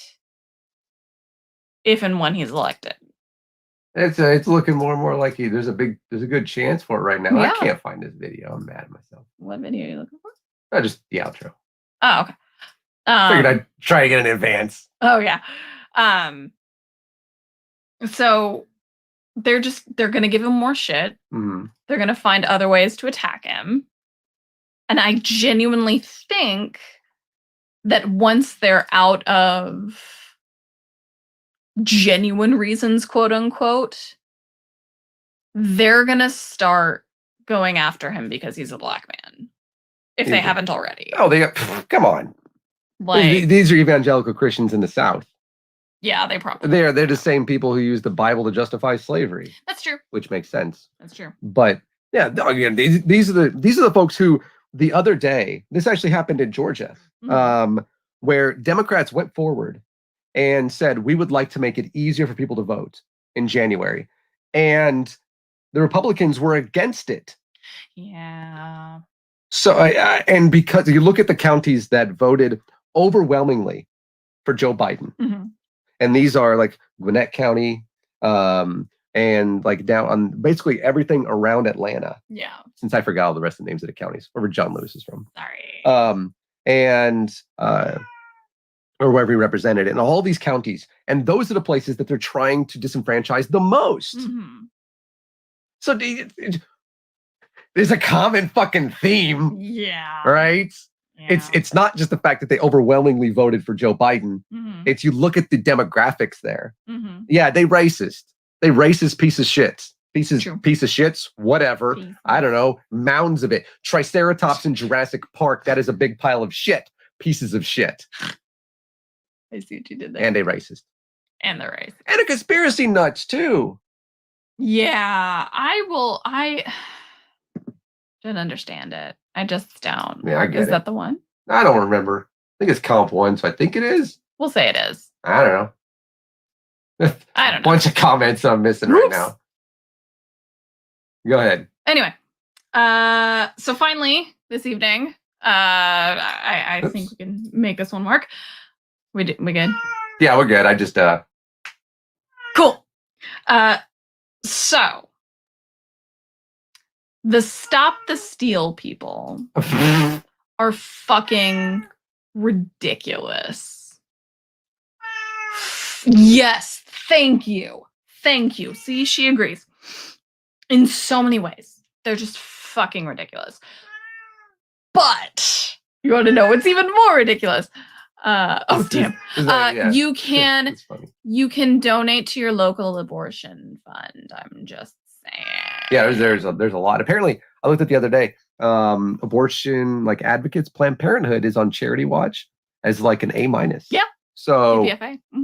Speaker 2: if and when he's elected.
Speaker 1: It's looking more and more like there's a good chance for it right now.
Speaker 2: Yeah.
Speaker 1: I can't find this video. I'm mad at myself.
Speaker 2: What video are you looking for?
Speaker 1: Just the outro.
Speaker 2: Oh, okay.
Speaker 1: Figured I'd try to get in advance.
Speaker 2: Oh yeah. So they're gonna give him more shit.
Speaker 1: Mm-hmm.
Speaker 2: They're gonna find other ways to attack him. And I genuinely think that once they're out of genuine reasons, quote unquote, they're gonna start going after him because he's a black man. If they haven't already.
Speaker 1: Oh, come on.
Speaker 2: Like,
Speaker 1: these are evangelical Christians in the South.
Speaker 2: Yeah, they probably
Speaker 1: they're the same people who use the Bible to justify slavery.
Speaker 2: That's true.
Speaker 1: Which makes sense.
Speaker 2: That's true.
Speaker 1: But yeah, again, these are the folks who the other day, this actually happened in Georgia, where Democrats went forward and said, we would like to make it easier for people to vote in January. And the Republicans were against it.
Speaker 2: Yeah.
Speaker 1: So, and because you look at the counties that voted overwhelmingly for Joe Biden, and these are like Gwinnett County, and like down on basically everything around Atlanta.
Speaker 2: Yeah.
Speaker 1: Since I forgot all the rest of the names of the counties, wherever John Lewis is from.
Speaker 2: Sorry.
Speaker 1: Or wherever he represented it, in all these counties. And those are the places that they're trying to disenfranchise the most. So there's a common fucking theme.
Speaker 2: Yeah.
Speaker 1: Right? Yeah. It's not just the fact that they overwhelmingly voted for Joe Biden. It's you look at the demographics there. Yeah, they racist. They racist piece of shit. Piece of shits, whatever. I don't know. Mounds of it. Triceratops in Jurassic Park. That is a big pile of shit. Pieces of shit.
Speaker 2: I see what you did there.
Speaker 1: And a racist.
Speaker 2: And the racist.
Speaker 1: And a conspiracy nuts, too.
Speaker 2: Yeah, I don't understand it. I just don't.
Speaker 1: Yeah, I get it.
Speaker 2: Is that the one?
Speaker 1: I don't remember. I think it's comp 1, so I think it is.
Speaker 2: We'll say it is.
Speaker 1: I don't know.
Speaker 2: I don't know.
Speaker 1: Bunch of comments I'm missing right now. Go ahead.
Speaker 2: Anyway, so finally this evening, I think we can make this one work. We good?
Speaker 1: Yeah, we're good. I just
Speaker 2: cool. So the Stop the Steal people are fucking ridiculous. Yes, thank you. See, she agrees. In so many ways. They're just fucking ridiculous. But you want to know what's even more ridiculous? Damn. You can donate to your local abortion fund. I'm just saying.
Speaker 1: Yeah, there's a lot. Apparently, I looked at the other day. Abortion advocates, Planned Parenthood is on Charity Watch as like an A-.
Speaker 2: Yeah.
Speaker 1: So
Speaker 2: PFA. Mm-hmm.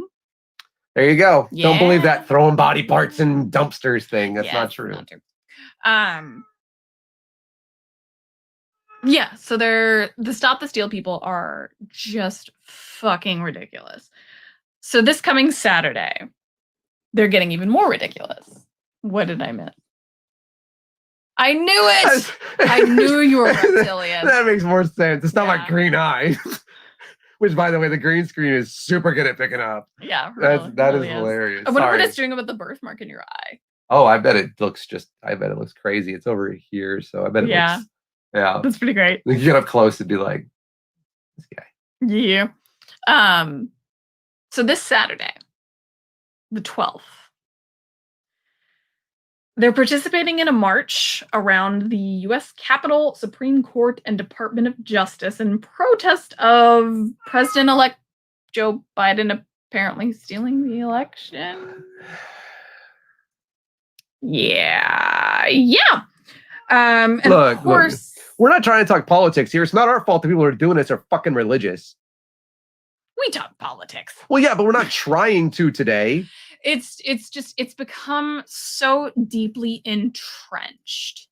Speaker 1: There you go.
Speaker 2: Yeah.
Speaker 1: Don't believe that throwing body parts in dumpsters thing. That's not true.
Speaker 2: Not true. Yeah, so the Stop the Steal people are just fucking ridiculous. So this coming Saturday, they're getting even more ridiculous. What did I miss? I knew it! I knew you were reptilian.
Speaker 1: That makes more sense. It's not my green eye. Which, by the way, the green screen is super good at picking up.
Speaker 2: Yeah,
Speaker 1: that is hilarious.
Speaker 2: I wonder what it's doing about the birthmark in your eye.
Speaker 1: Oh, I bet it looks crazy. It's over here, so I bet it looks. Yeah,
Speaker 2: that's pretty great.
Speaker 1: You get up close and be like, this guy.
Speaker 2: Yeah. So this Saturday, the 12th, they're participating in a march around the U.S. Capitol, Supreme Court, and Department of Justice in protest of President-elect Joe Biden apparently stealing the election. Yeah. And
Speaker 1: look,
Speaker 2: of course,
Speaker 1: we're not trying to talk politics here. It's not our fault the people who are doing this are fucking religious.
Speaker 2: We talk politics.
Speaker 1: Well, yeah, but we're not trying to today.
Speaker 2: It's become so deeply entrenched.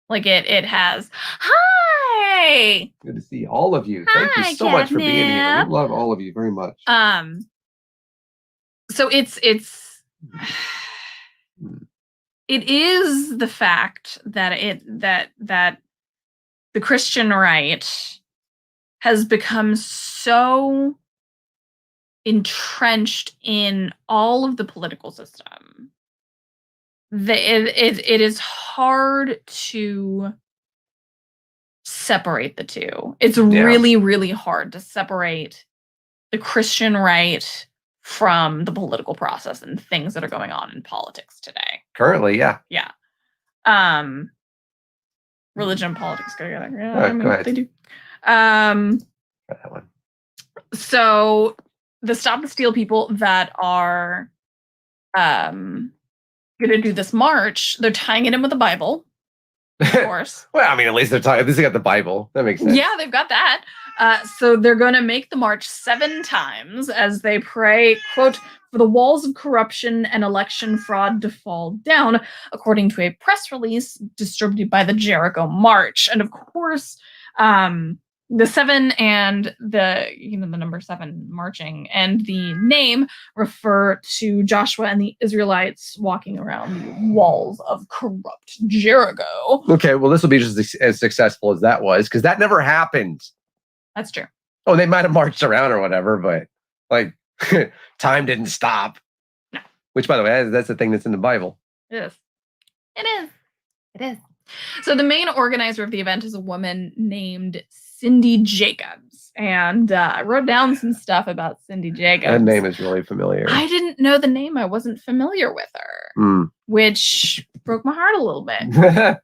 Speaker 2: Like it has. Hi.
Speaker 1: Good to see all of you. Thank you so much for being here. We love all of you very much.
Speaker 2: So it is the fact that the Christian right has become so entrenched in all of the political system that it is hard to separate the two. It's really, really hard to separate the Christian right from the political process and things that are going on in politics today.
Speaker 1: Currently, yeah.
Speaker 2: Yeah. Religion and politics go together.
Speaker 1: Yeah, go ahead.
Speaker 2: They do.
Speaker 1: That one.
Speaker 2: So the Stop the Steal people that are going to do this march, they're tying it in with the Bible, of course.
Speaker 1: Well, I mean, at least they're talking. At least they got the Bible. That makes sense.
Speaker 2: Yeah, they've got that. So they're going to make the march 7 times as they pray, quote, for the walls of corruption and election fraud to fall down, according to a press release distributed by the Jericho March. And of course, the 7 and the number 7 marching and the name refer to Joshua and the Israelites walking around the walls of corrupt Jericho.
Speaker 1: Okay, well, this will be just as successful as that was, because that never happened.
Speaker 2: That's true.
Speaker 1: Oh, they might have marched around or whatever, but time didn't stop.
Speaker 2: No.
Speaker 1: Which, by the way, that's the thing that's in the Bible.
Speaker 2: It is. So the main organizer of the event is a woman named Cindy Jacobs. And I wrote down some stuff about Cindy Jacobs.
Speaker 1: That name is really familiar.
Speaker 2: I didn't know the name. I wasn't familiar with her, which broke my heart a little bit.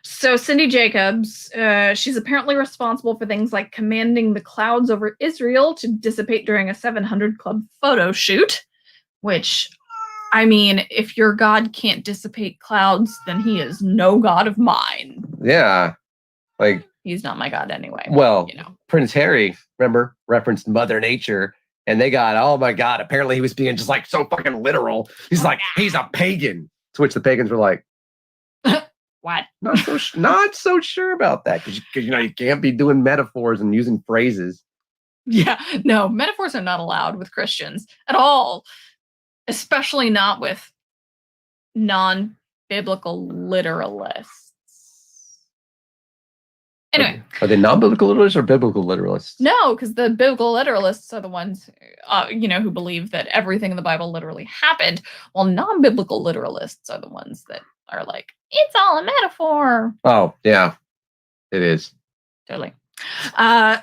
Speaker 2: So Cindy Jacobs, she's apparently responsible for things like commanding the clouds over Israel to dissipate during a 700 Club photo shoot, which I mean, if your God can't dissipate clouds, then he is no God of mine.
Speaker 1: Yeah. Like,
Speaker 2: he's not my God anyway.
Speaker 1: Well,
Speaker 2: you know.
Speaker 1: Prince Harry, remember, referenced Mother Nature, and they got, oh my God, apparently he was being just like so fucking literal. He's like, he's a pagan. To which the pagans were like,
Speaker 2: what?
Speaker 1: Not so sure about that, because you know you can't be doing metaphors and using phrases.
Speaker 2: Yeah, no, metaphors are not allowed with Christians at all, especially not with non-biblical literalists. Anyway,
Speaker 1: are they non-biblical literalists or biblical literalists?
Speaker 2: No, because the biblical literalists are the ones, who believe that everything in the Bible literally happened, while non-biblical literalists are the ones that are like, it's all a metaphor.
Speaker 1: Oh, yeah, it is.
Speaker 2: Totally.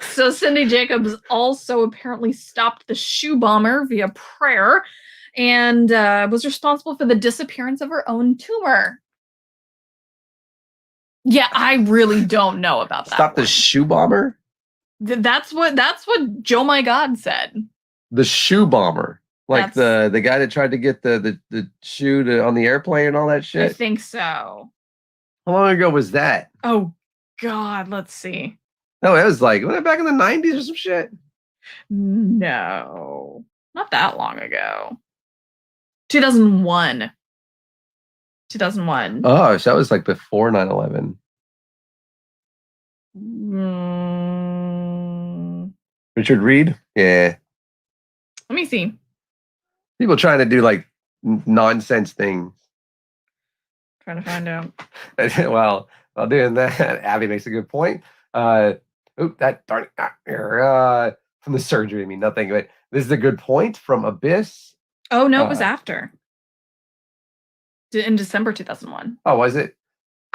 Speaker 2: So Cindy Jacobs also apparently stopped the shoe bomber via prayer and was responsible for the disappearance of her own tumor. Yeah, I really don't know about that.
Speaker 1: Stop the shoe bomber?
Speaker 2: That's what Joe My God said.
Speaker 1: The shoe bomber. Like the guy that tried to get the shoe on the airplane and all that shit?
Speaker 2: I think so.
Speaker 1: How long ago was that?
Speaker 2: Oh, God, let's see.
Speaker 1: No, it was like, back in the 90s or some shit?
Speaker 2: No, not that long ago. 2001. 2001.
Speaker 1: Oh, so that was like before 9/11. Richard Reed? Yeah.
Speaker 2: Let me see.
Speaker 1: People trying to do like nonsense things.
Speaker 2: Trying to find out.
Speaker 1: Well, while doing that, Abby makes a good point. That darn it. From the surgery, I mean nothing. But this is a good point from Abyss.
Speaker 2: Oh no, it was after. In December 2001.
Speaker 1: Oh, was it?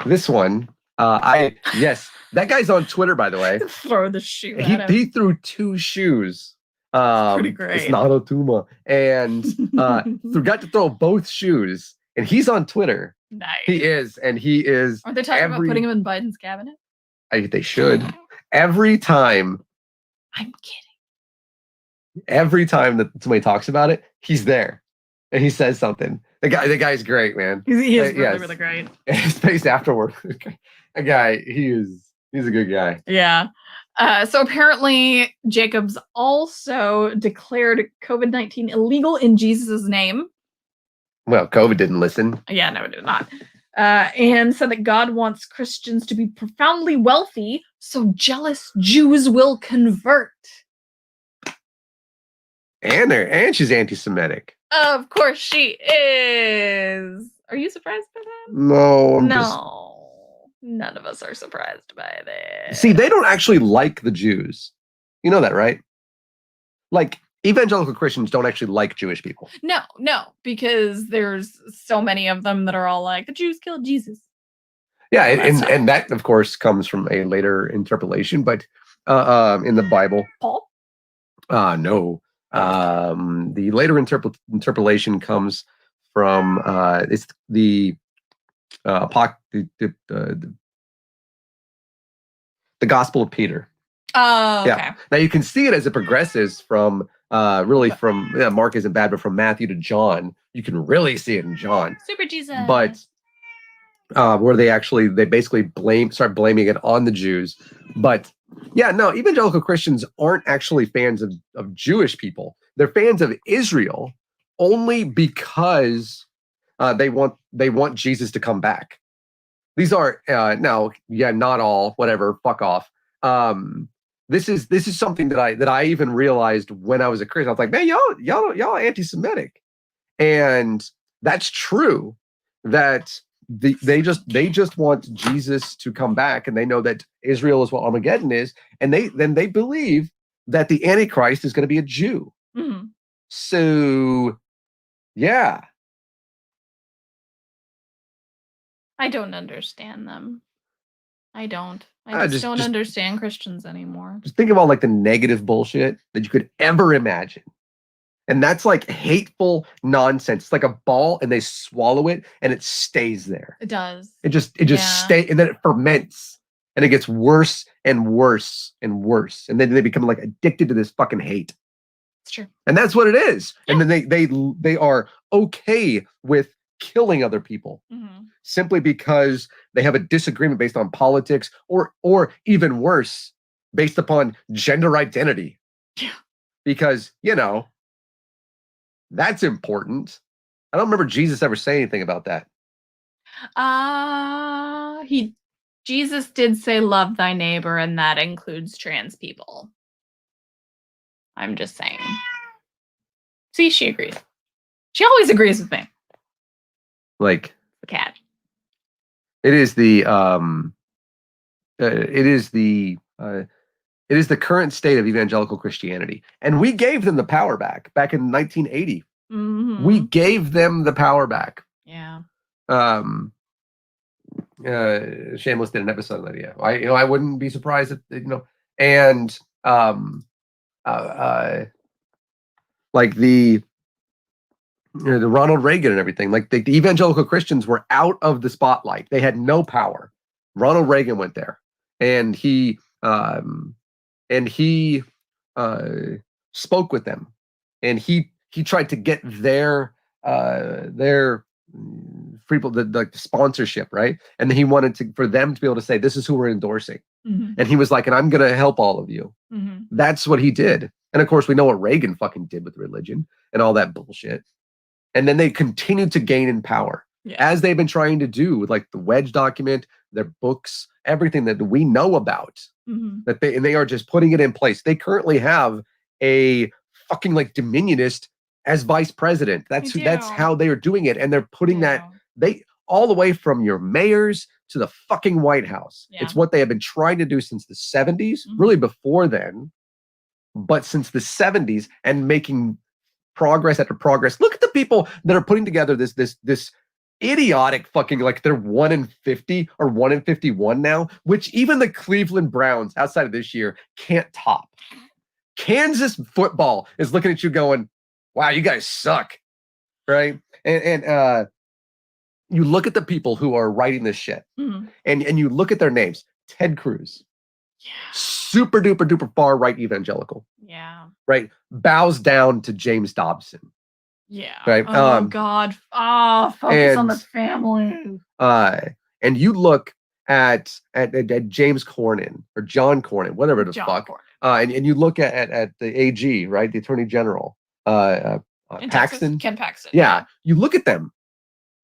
Speaker 1: This one. Yes, that guy's on Twitter, by the way.
Speaker 2: Throw the shoe at him.
Speaker 1: He threw 2 shoes.
Speaker 2: Pretty great.
Speaker 1: It's not a tumor. And forgot to throw both shoes. And he's on Twitter.
Speaker 2: Nice.
Speaker 1: He is. And he is.
Speaker 2: Aren't they talking about putting him in Biden's cabinet?
Speaker 1: They should. Every time.
Speaker 2: I'm kidding.
Speaker 1: Every time that somebody talks about it, he's there. And he says something. The guy's great, man.
Speaker 2: He is really, really great.
Speaker 1: His face afterward. A guy, he's a good guy.
Speaker 2: Yeah. So apparently Jacobs also declared COVID-19 illegal in Jesus' name.
Speaker 1: Well, COVID didn't listen.
Speaker 2: Yeah, no, it did not. And said that God wants Christians to be profoundly wealthy, so jealous Jews will convert.
Speaker 1: And she's anti-Semitic.
Speaker 2: Of course she is. Are you surprised by that?
Speaker 1: No.
Speaker 2: None of us are surprised by this.
Speaker 1: See, they don't actually like the Jews. You know that, right? Like, evangelical Christians don't actually like Jewish people.
Speaker 2: No, because there's so many of them that are all like, the Jews killed Jesus.
Speaker 1: Yeah, and that, of course, comes from a later interpolation, but in the Bible.
Speaker 2: Paul?
Speaker 1: No. The later interpolation comes from it's the Gospel of Peter.
Speaker 2: Oh, okay.
Speaker 1: Yeah. Now you can see it as it progresses from Mark isn't bad, but from Matthew to John, you can really see it in John.
Speaker 2: Super Jesus.
Speaker 1: But where they basically start blaming it on the Jews. But yeah, no, evangelical Christians aren't actually fans of Jewish people. They're fans of Israel only because they want Jesus to come back. These are not all, whatever, fuck off. This is something that I even realized when I was a Christian. I was like, man, y'all anti-Semitic, and that's true. That they just want Jesus to come back, and they know that Israel is what Armageddon is, and they believe that the Antichrist is going to be a Jew.
Speaker 2: Mm-hmm.
Speaker 1: So, yeah.
Speaker 2: I don't understand them. I don't. I just don't understand Christians anymore.
Speaker 1: Just think of all like the negative bullshit that you could ever imagine. And that's like hateful nonsense. It's like a ball and they swallow it and it stays there.
Speaker 2: It does.
Speaker 1: It just stays, and then it ferments and it gets worse and worse and worse. And then they become like addicted to this fucking hate.
Speaker 2: It's true.
Speaker 1: And that's what it is. Yeah. And then they are okay with killing other people simply because they have a disagreement based on politics or even worse, based upon gender identity.
Speaker 2: Yeah.
Speaker 1: Because, that's important. I don't remember Jesus ever saying anything about that.
Speaker 2: Jesus did say love thy neighbor, and that includes trans people. I'm just saying. See, she agrees. She always agrees with me.
Speaker 1: Like
Speaker 2: the cat.
Speaker 1: It is the current state of evangelical Christianity, and we gave them the power back in 1980. We gave them the power back.
Speaker 2: Yeah.
Speaker 1: Shameless did an episode of that. Yeah, I wouldn't be surprised if and like the Ronald Reagan and everything. Like the evangelical Christians were out of the spotlight. They had no power. Ronald Reagan went there, and he spoke with them, and he tried to get their people the sponsorship, right? And then he wanted for them to be able to say, this is who we're endorsing. And he was like, and I'm going to help all of you. That's what he did. And of course, we know what Reagan fucking did with religion and all that bullshit. And then they continued to gain in power, as they've been trying to do with like the Wedge document, their books, everything that we know about. That they are just putting it in place. They currently have a fucking like dominionist as vice president. That's how they are doing it, and they're putting that all the way from your mayors to the fucking White House. It's what they have been trying to do since the 70s, really before then, but since the 70s, and making progress after progress. Look at the people that are putting together this idiotic fucking, like, they're 1 in 50 or 1 in 51 now, which even the Cleveland Browns outside of this year can't top. Kansas football is looking at you going, wow, you guys suck, right? And you look at the people who are writing this shit, and you look at their names. Ted Cruz, super duper duper far right evangelical, right, bows down to James Dobson, right.
Speaker 2: Oh God, focus on the family.
Speaker 1: And you look at James Cornyn or John Cornyn, whatever the fuck, and you look at the AG, right, the Attorney General, Paxton,
Speaker 2: Ken Paxton.
Speaker 1: Yeah, you look at them,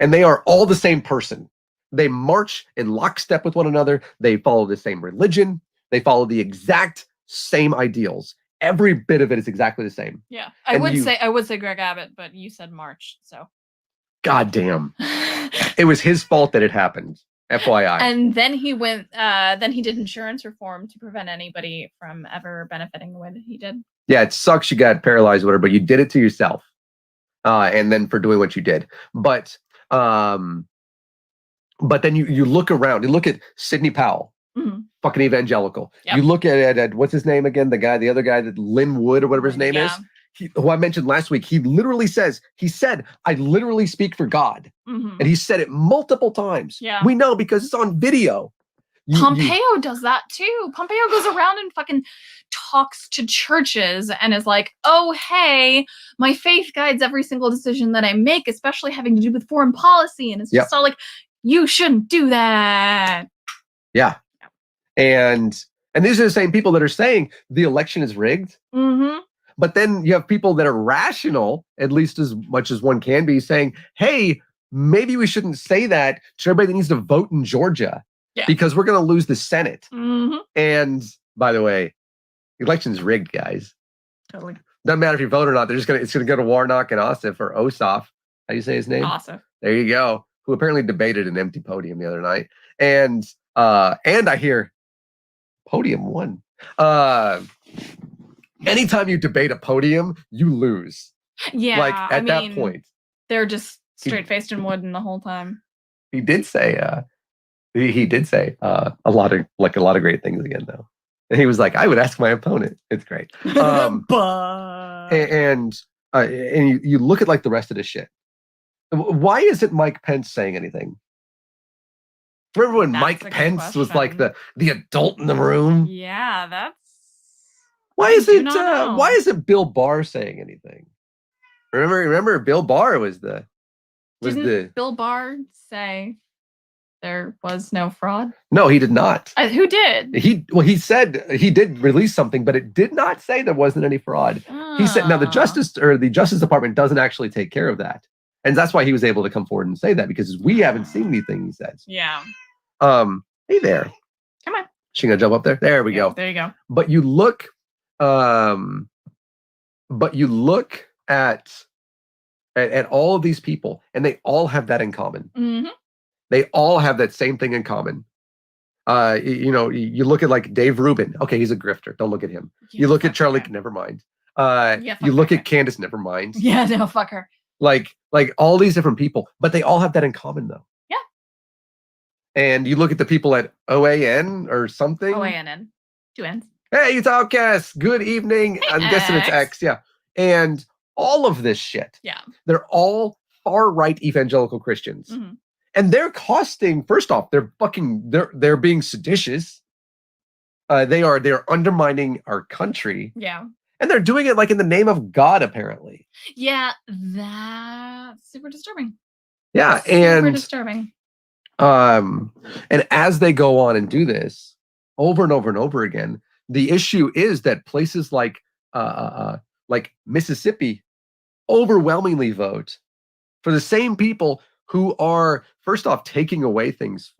Speaker 1: and they are all the same person. They march in lockstep with one another. They follow the same religion. They follow the exact same ideals. Every bit of it is exactly the same.
Speaker 2: Yeah, I would say Greg Abbott, but you said March, so.
Speaker 1: God damn, it was his fault that it happened. FYI.
Speaker 2: And then he went. Then he did insurance reform to prevent anybody from ever benefiting the way that he did.
Speaker 1: Yeah, it sucks you got paralyzed, whatever, but you did it to yourself. And then for doing what you did, but then you look around. You look at Sidney Powell, fucking evangelical. Yep. You look at what's his name again? The other guy, that Lynn Wood or whatever his name is. Who I mentioned last week. He literally said, I literally speak for God. And he said it multiple times.
Speaker 2: Yeah.
Speaker 1: We know because it's on video.
Speaker 2: Pompeo does that too. Pompeo goes around and fucking talks to churches and is like, oh, hey, my faith guides every single decision that I make, especially having to do with foreign policy. And it's just all like, you shouldn't do that.
Speaker 1: Yeah. And these are the same people that are saying the election is rigged. But then you have people that are rational, at least as much as one can be, saying, hey, maybe we shouldn't say that to everybody that needs to vote in Georgia. Yeah. Because we're going to lose the Senate. And by the way, the election's rigged, guys.
Speaker 2: Totally.
Speaker 1: Doesn't matter if you vote or not. It's going to go to Warnock and Ossoff, or Ossoff. How do you say his name?
Speaker 2: Ossoff.
Speaker 1: There you go. Who apparently debated an empty podium the other night. And I hear podium won. Anytime you debate a podium, you lose.
Speaker 2: Yeah.
Speaker 1: Like at that point.
Speaker 2: They're just straight-faced and wooden the whole time.
Speaker 1: He did say a lot of great things again, though. And he was like, I would ask my opponent. It's great. And you look at like the rest of this shit. Why isn't Mike Pence saying anything? Remember when Mike Pence was like the adult in the room?
Speaker 2: Yeah,
Speaker 1: Why
Speaker 2: I do not know.
Speaker 1: why isn't Bill Barr saying anything? Remember Bill Barr was
Speaker 2: Didn't Bill Barr say there was no fraud?
Speaker 1: No, he did not.
Speaker 2: Who did?
Speaker 1: He said he did release something, but it did not say there wasn't any fraud. He said now the Justice Department doesn't actually take care of that. And that's why he was able to come forward and say that, because we haven't seen anything, he says.
Speaker 2: Yeah.
Speaker 1: Hey there.
Speaker 2: Come on.
Speaker 1: She gonna jump up there? There we go.
Speaker 2: There you go.
Speaker 1: But you look at all of these people, and they all have that in common.
Speaker 2: Mm-hmm.
Speaker 1: They all have that same thing in common. You look at like Dave Rubin. Okay, he's a grifter. Don't look at him. You look at Charlie. Never mind. You look at Candace. Never mind.
Speaker 2: Yeah, no, fuck her.
Speaker 1: Like all these different people, but they all have that in common, though.
Speaker 2: Yeah.
Speaker 1: And you look at the people at OAN or something.
Speaker 2: OANN. 2 N's.
Speaker 1: Hey, it's Outcast. Good evening.
Speaker 2: Hey,
Speaker 1: I'm guessing it's X. Yeah. And all of this shit.
Speaker 2: Yeah.
Speaker 1: They're all far-right evangelical Christians.
Speaker 2: Mm-hmm.
Speaker 1: And they're costing, first off, they're being seditious. They're undermining our country.
Speaker 2: Yeah.
Speaker 1: And they're doing it like in the name of God, apparently.
Speaker 2: Yeah, that's super disturbing.
Speaker 1: Yeah,
Speaker 2: super disturbing.
Speaker 1: And as they go on and do this over and over and over again, the issue is that places like Mississippi overwhelmingly vote for the same people who are, first off, taking away things